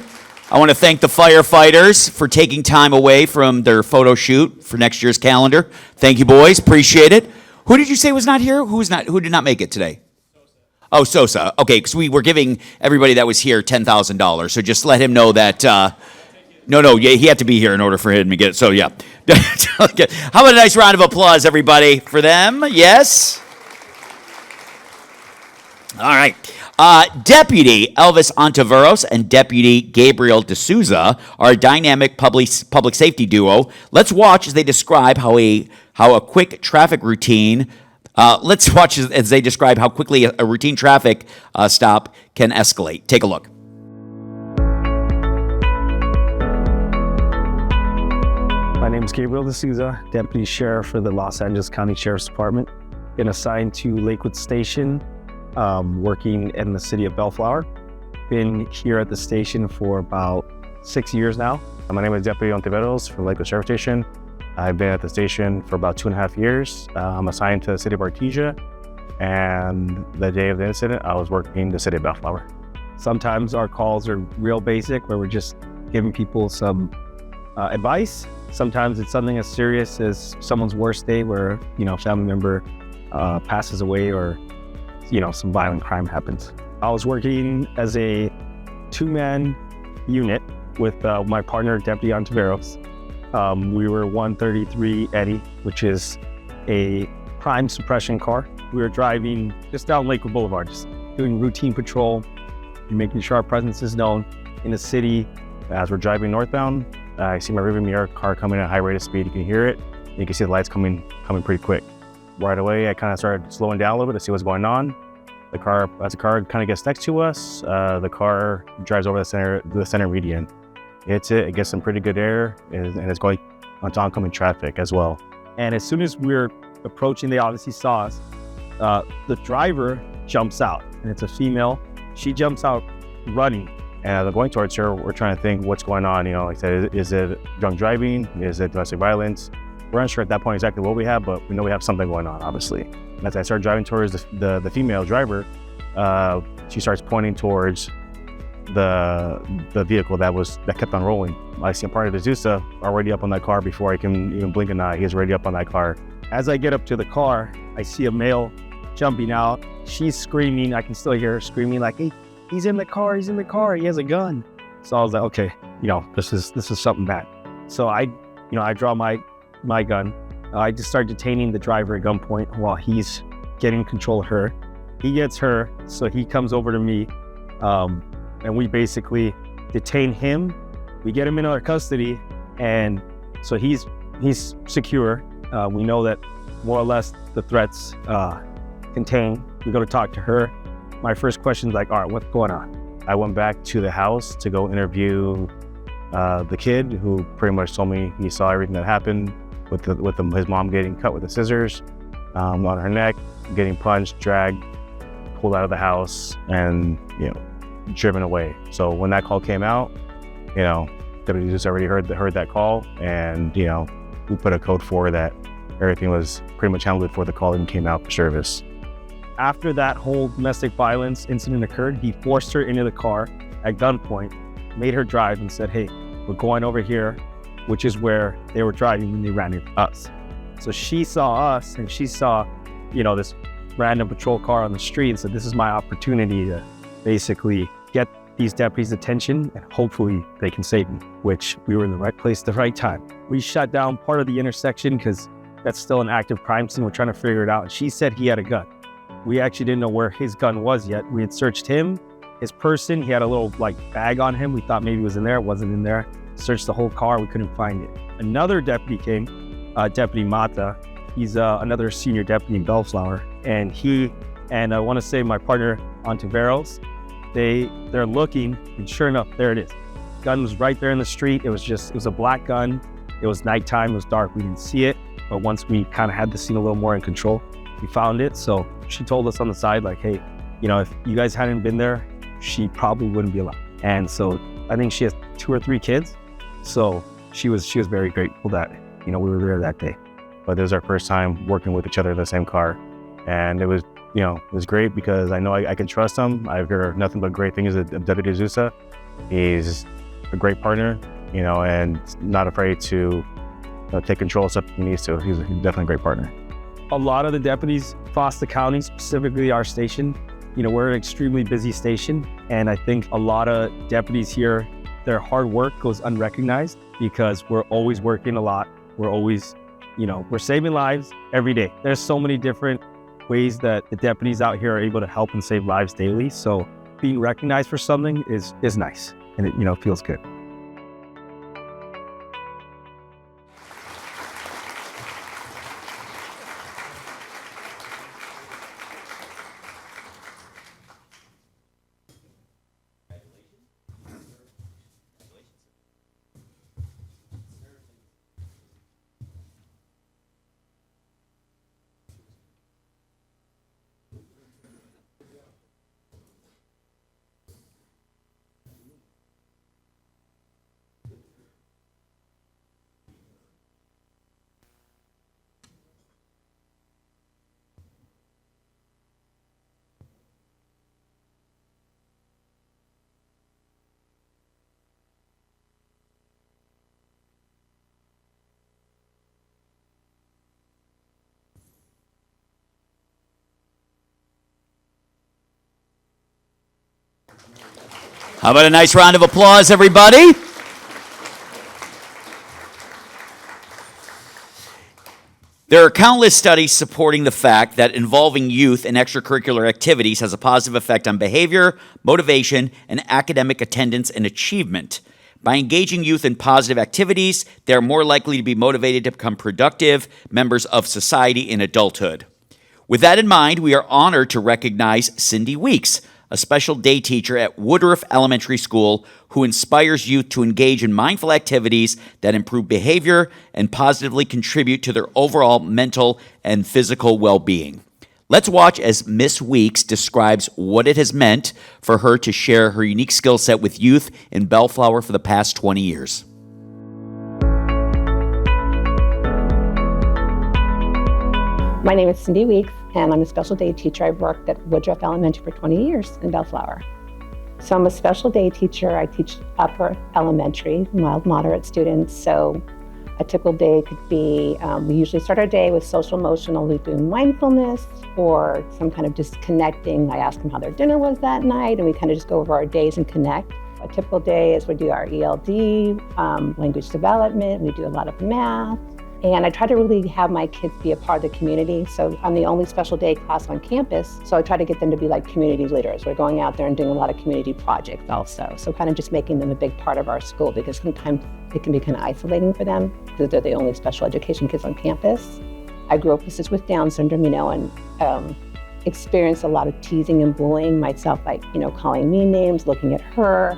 I want to thank the firefighters for taking time away from their photo shoot for next year's calendar. Thank you, boys. Appreciate it. Who did you say was not here? Who did not make it today? Oh, Sosa. Okay, because we were giving everybody that was here $10,000. So just let him know that. No, he had to be here in order for him to get it. So yeah. How about a nice round of applause, everybody, for them? Yes. All right. Deputy Elvis Ontiveros and Deputy Gabriel D'Souza are a dynamic public safety duo. Let's watch as they describe how a quick traffic routine. Let's watch as they describe how quickly a routine traffic stop can escalate. Take a look. My name is Gabriel D'Souza, Deputy Sheriff for the Los Angeles County Sheriff's Department. Been assigned to Lakewood Station, working in the city of Bellflower. Been here at the station for about 6 years now. My name is Deputy Ontiveros for Lakewood Sheriff Station. I've been at the station for about 2.5 years. I'm assigned to the city of Artesia, and the day of the incident, I was working the city of Bellflower. Sometimes our calls are real basic, where we're just giving people some advice. Sometimes it's something as serious as someone's worst day, where a family member passes away, or some violent crime happens. I was working as a 2-man unit with my partner, Deputy Ontiveros. We were 133 Eddie, which is a crime suppression car. We were driving just down Lakewood Boulevard, just doing routine patrol, making sure our presence is known in the city. As we're driving northbound, I see my rearview mirror car coming at a high rate of speed. You can hear it. You can see the lights coming pretty quick. Right away, I kind of started slowing down a little bit to see what's going on. As the car kind of gets next to us, the car drives over the center median. Hits it, it gets some pretty good air, and it's going onto oncoming traffic as well. And as soon as we're approaching, they obviously saw us. The driver jumps out, and it's a female. She jumps out running, and they're going towards her. We're trying to think what's going on. You know, like I said, is it drunk driving? Is it domestic violence? We're unsure at that point exactly what we have, but we know we have something going on, obviously. And as I start driving towards the female driver, she starts pointing towards the vehicle that kept on rolling. I see a part of Azusa already up on that car before I can even blink an eye. He's already up on that car. As I get up to the car, I see a male jumping out. She's screaming. I can still hear her screaming like, "Hey, he's in the car. He's in the car. He has a gun." So I was like, okay, this is something bad. So I draw my gun. I just start detaining the driver at gunpoint while he's getting control of her. He gets her, so he comes over to me, and we basically detain him. We get him in our custody, and so he's secure. We know that more or less the threats contained. We go to talk to her. My first question is like, all right, what's going on? I went back to the house to go interview the kid, who pretty much told me he saw everything that happened with his mom getting cut with the scissors on her neck, getting punched, dragged, pulled out of the house, and driven away. So when that call came out, Deputy just already heard that call, and we put a code 4 that everything was pretty much handled before the call even came out for service. After that whole domestic violence incident occurred, he forced her into the car at gunpoint, made her drive, and said, "Hey, we're going over here," which is where they were driving when they ran into us. So she saw us, and she saw, this random patrol car on the street, and said, "This is my opportunity to basically get these deputies' attention, and hopefully they can save me," which we were in the right place at the right time. We shut down part of the intersection because that's still an active crime scene. We're trying to figure it out. She said he had a gun. We actually didn't know where his gun was yet. We had searched him, his person. He had a little bag on him. We thought maybe it was in there. It wasn't in there. Searched the whole car. We couldn't find it. Another deputy came, Deputy Mata. He's another senior deputy in Bellflower. And he, and I want to say my partner, Ontiveros, they're looking, and sure enough, there it is. Gun was right there in the street. It was a black gun. It was nighttime. It was dark. We didn't see it. But once we kind of had the scene a little more in control, we found it. So she told us on the side, like, "Hey, if you guys hadn't been there, she probably wouldn't be alive." And so I think she has 2 or 3 kids. So she was very grateful that, we were there that day. But it was our first time working with each other in the same car. And it was, it was great because I know I can trust him. I've heard nothing but great things of Deputy Azusa. He's a great partner, and not afraid to take control of stuff he needs to. He's definitely a great partner. A lot of the deputies across the county, specifically our station, we're an extremely busy station. And I think a lot of deputies here, their hard work goes unrecognized because we're always working a lot. We're always, we're saving lives every day. There's so many different ways that the deputies out here are able to help and save lives daily. So being recognized for something is nice, and it feels good. How about a nice round of applause, everybody? There are countless studies supporting the fact that involving youth in extracurricular activities has a positive effect on behavior, motivation, and academic attendance and achievement. By engaging youth in positive activities, they are more likely to be motivated to become productive members of society in adulthood. With that in mind, we are honored to recognize Cindy Weeks, a special day teacher at Woodruff Elementary School who inspires youth to engage in mindful activities that improve behavior and positively contribute to their overall mental and physical well-being. Let's watch as Miss Weeks describes what it has meant for her to share her unique skill set with youth in Bellflower for the past 20 years. My name is Cindy Weeks, and I'm a special day teacher. I've worked at Woodruff Elementary for 20 years in Bellflower. So I'm a special day teacher. I teach upper elementary, mild, moderate students. So a typical day could be, we usually start our day with social emotional, we do mindfulness or some kind of just connecting. I ask them how their dinner was that night, and we kind of just go over our days and connect. A typical day is we do our ELD, language development, we do a lot of math. And I try to really have my kids be a part of the community. So I'm the only special day class on campus. So I try to get them to be like community leaders. We're going out there and doing a lot of community projects also. So kind of just making them a big part of our school, because sometimes it can be kind of isolating for them because they're the only special education kids on campus. I grew up with Down syndrome, and experienced a lot of teasing and bullying myself, like, calling me names, looking at her.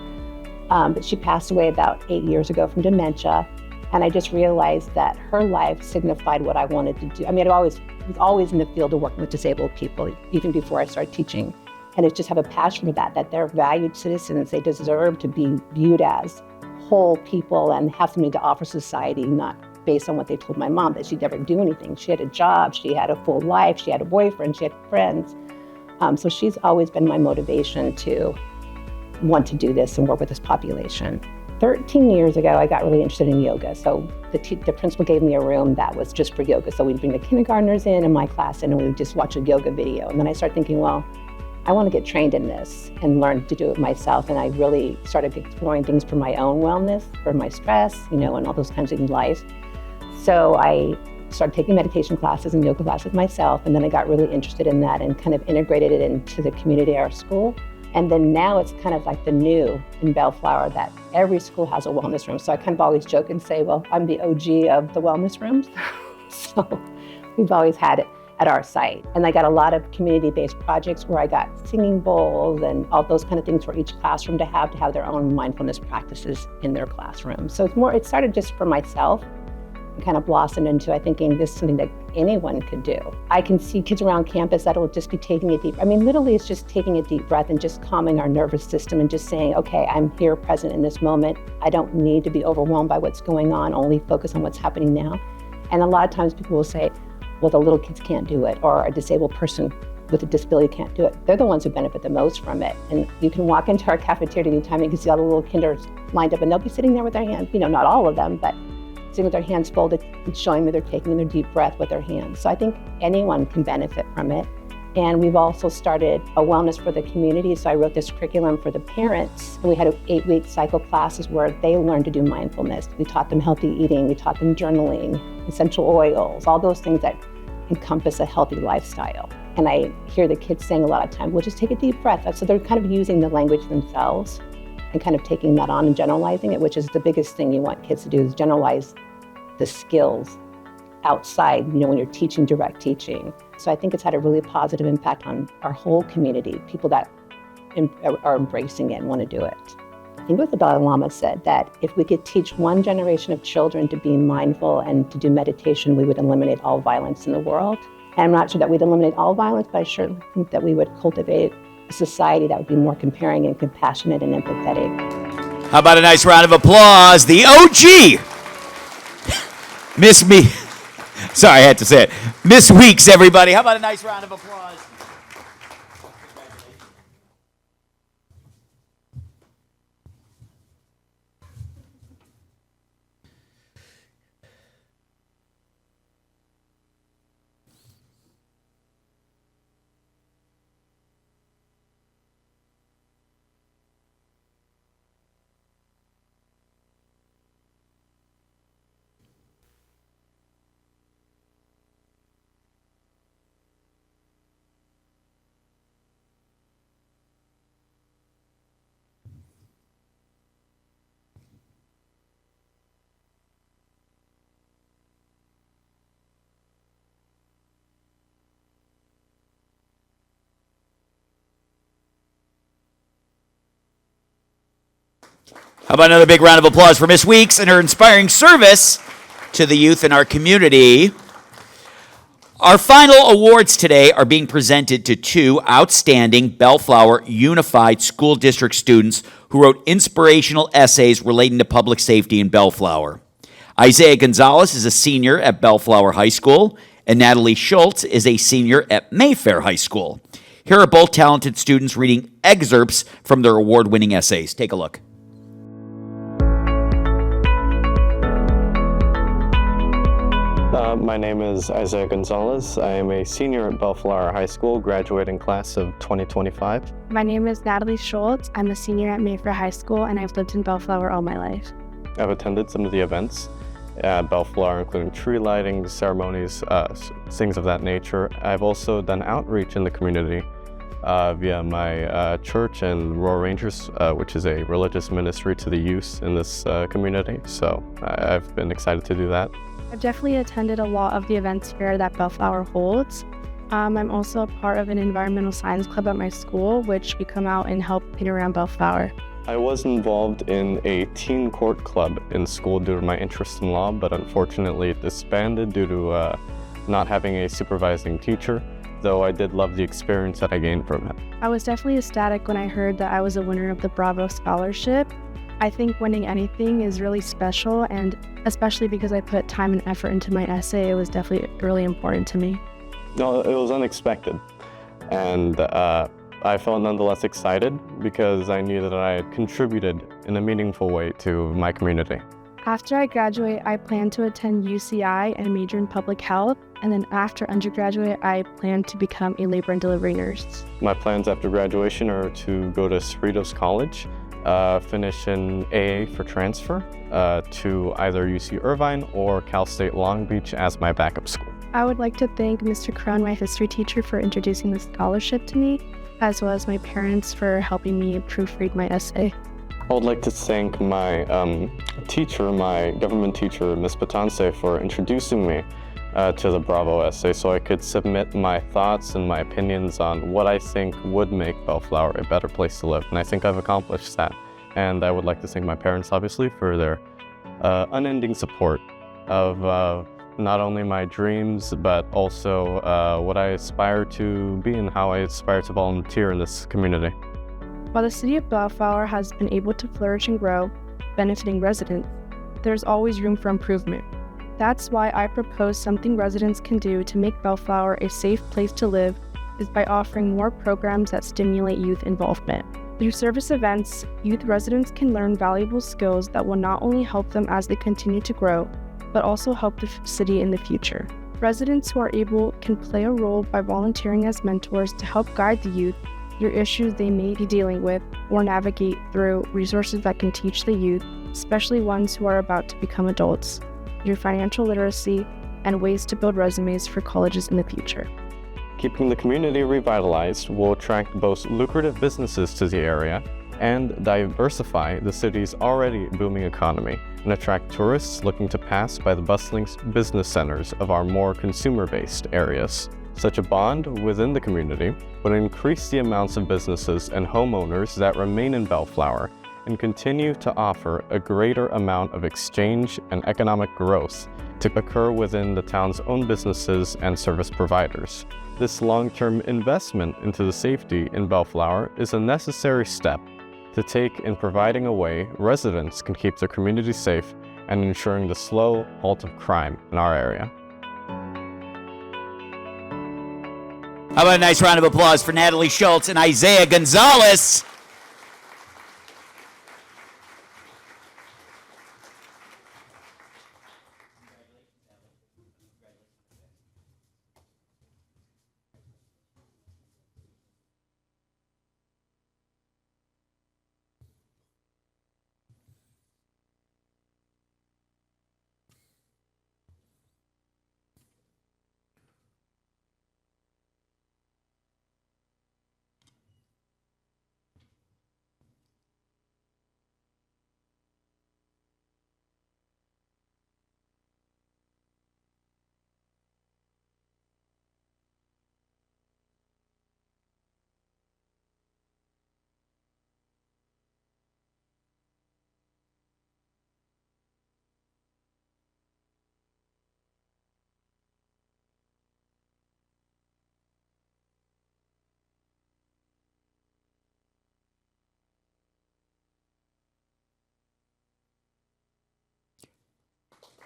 But she passed away about 8 years ago from dementia. And I just realized that her life signified what I wanted to do. I mean, I was always in the field of working with disabled people, even before I started teaching. And it's just have a passion for that they're valued citizens. They deserve to be viewed as whole people and have something to offer society, not based on what they told my mom, that she'd never do anything. She had a job, she had a full life, she had a boyfriend, she had friends. So she's always been my motivation to want to do this and work with this population. 13 years ago, I got really interested in yoga. So the principal gave me a room that was just for yoga. So we'd bring the kindergartners in my class, and we would just watch a yoga video. And then I started thinking, well, I want to get trained in this and learn to do it myself. And I really started exploring things for my own wellness, for my stress, and all those kinds of things in life. So I started taking meditation classes and yoga classes myself. And then I got really interested in that and kind of integrated it into the community at our school. And then now it's kind of like the new in Bellflower that every school has a wellness room. So I kind of always joke and say, well, I'm the OG of the wellness rooms. So we've always had it at our site. And I got a lot of community-based projects where I got singing bowls and all those kind of things for each classroom to have their own mindfulness practices in their classroom. So it started just for myself and kind of blossomed into, I think, this is something that anyone could do. I can see kids around campus that will just be taking a deep, literally it's just taking a deep breath and just calming our nervous system and just saying, okay, I'm here present in this moment. I don't need to be overwhelmed by what's going on, only focus on what's happening now. And a lot of times people will say, well, the little kids can't do it, or a disabled person with a disability can't do it. They're the ones who benefit the most from it. And you can walk into our cafeteria anytime, you can see all the little kinders lined up, and they'll be sitting there with their hands, not all of them, but sitting with their hands folded and showing that they're taking their deep breath with their hands. So I think anyone can benefit from it. And we've also started a wellness for the community. So I wrote this curriculum for the parents. And we had 8-week cycle classes where they learned to do mindfulness. We taught them healthy eating, we taught them journaling, essential oils, all those things that encompass a healthy lifestyle. And I hear the kids saying a lot of time, well, just take a deep breath. So they're kind of using the language themselves and kind of taking that on and generalizing it, which is the biggest thing you want kids to do, is generalize the skills outside, when you're teaching direct teaching. So I think it's had a really positive impact on our whole community, people that are embracing it and want to do it. I think what the Dalai Lama said, that if we could teach one generation of children to be mindful and to do meditation, we would eliminate all violence in the world. And I'm not sure that we'd eliminate all violence, but I sure think that we would cultivate a society that would be more caring and compassionate and empathetic. How about a nice round of applause? The OG! Miss Me. Sorry, I had to say it. Miss Weeks, everybody. How about a nice round of applause? How about another big round of applause for Miss Weeks and her inspiring service to the youth in our community? Our final awards today are being presented to two outstanding Bellflower Unified School District students who wrote inspirational essays relating to public safety in Bellflower. Isaiah Gonzalez is a senior at Bellflower High School, and Natalie Schultz is a senior at Mayfair High School. Here are both talented students reading excerpts from their award-winning essays. Take a look. My name is Isaiah Gonzalez. I am a senior at Bellflower High School, graduating class of 2025. My name is Natalie Schultz. I'm a senior at Mayfair High School, and I've lived in Bellflower all my life. I've attended some of the events at Bellflower, including tree lighting, ceremonies, things of that nature. I've also done outreach in the community via my church and Royal Rangers, which is a religious ministry to the youth in this community. So I've been excited to do that. I've definitely attended a lot of the events here that Bellflower holds. I'm also a part of an environmental science club at my school, which we come out and help paint around Bellflower. I was involved in a teen court club in school due to my interest in law, but unfortunately it disbanded due to not having a supervising teacher, though I did love the experience that I gained from it. I was definitely ecstatic when I heard that I was a winner of the Bravo Scholarship. I think winning anything is really special, and especially because I put time and effort into my essay, it was definitely really important to me. No, it was unexpected, and I felt nonetheless excited because I knew that I had contributed in a meaningful way to my community. After I graduate, I plan to attend UCI and major in public health, and then after undergraduate, I plan to become a labor and delivery nurse. My plans after graduation are to go to Cerritos College, finish an AA for transfer to either UC Irvine or Cal State Long Beach as my backup school. I would like to thank Mr. Crone, my history teacher, for introducing the scholarship to me, as well as my parents for helping me proofread my essay. I would like to thank my teacher, my government teacher, Ms. Patanse, for introducing me to the Bravo essay so I could submit my thoughts and my opinions on what I think would make Bellflower a better place to live. And I think I've accomplished that. And I would like to thank my parents, obviously, for their unending support of not only my dreams, but also what I aspire to be and how I aspire to volunteer in this community. While the city of Bellflower has been able to flourish and grow, benefiting residents, there's always room for improvement. That's why I propose something residents can do to make Bellflower a safe place to live is by offering more programs that stimulate youth involvement. Through service events, youth residents can learn valuable skills that will not only help them as they continue to grow, but also help the city in the future. Residents who are able can play a role by volunteering as mentors to help guide the youth through issues they may be dealing with or navigate through resources that can teach the youth, especially ones who are about to become adults, through financial literacy and ways to build resumes for colleges in the future. Keeping the community revitalized will attract both lucrative businesses to the area and diversify the city's already booming economy and attract tourists looking to pass by the bustling business centers of our more consumer-based areas. Such a bond within the community would increase the amounts of businesses and homeowners that remain in Bellflower and continue to offer a greater amount of exchange and economic growth to occur within the town's own businesses and service providers. This long-term investment into the safety in Bellflower is a necessary step to take in providing a way residents can keep their community safe and ensuring the slow halt of crime in our area. How about a nice round of applause for Natalie Schultz and Isaiah Gonzalez?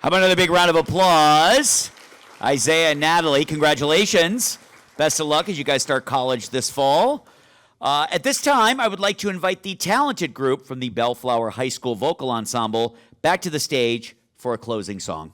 How about another big round of applause? Isaiah and Natalie, congratulations. Best of luck as you guys start college this fall. At this time, I would like to invite the talented group from the Bellflower High School Vocal Ensemble back to the stage for a closing song.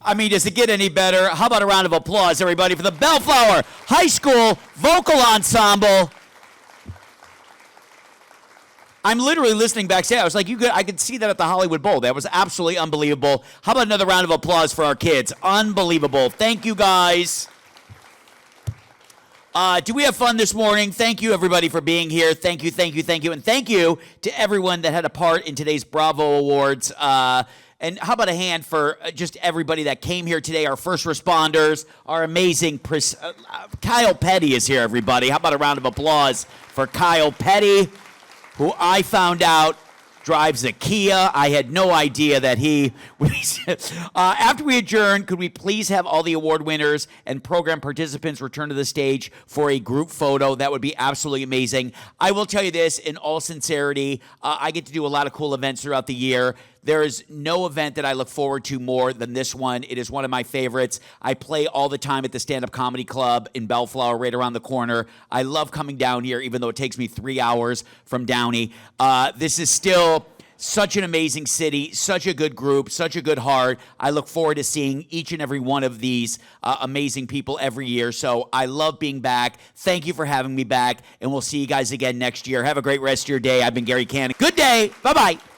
I mean, does it get any better? How about a round of applause, everybody, for the Bellflower High School Vocal Ensemble? I'm literally listening backstage. I was like, I could see that at the Hollywood Bowl. That was absolutely unbelievable. How about another round of applause for our kids? Unbelievable. Thank you, guys. Do we have fun this morning? Thank you, everybody, for being here. Thank you, thank you, thank you. And thank you to everyone that had a part in today's Bravo Awards. And how about a hand for just everybody that came here today, our first responders, our amazing Kyle Petty is here, everybody. How about a round of applause for Kyle Petty, who I found out drives a Kia. I had no idea that he was. After we adjourn, could we please have all the award winners and program participants return to the stage for a group photo? That would be absolutely amazing. I will tell you this in all sincerity. I get to do a lot of cool events throughout the year. There is no event that I look forward to more than this one. It is one of my favorites. I play all the time at the Stand-Up Comedy Club in Bellflower, right around the corner. I love coming down here, even though it takes me 3 hours from Downey. This is still such an amazing city, such a good group, such a good heart. I look forward to seeing each and every one of these amazing people every year. So I love being back. Thank you for having me back, and we'll see you guys again next year. Have a great rest of your day. I've been Gary Cannon. Good day. Bye-bye.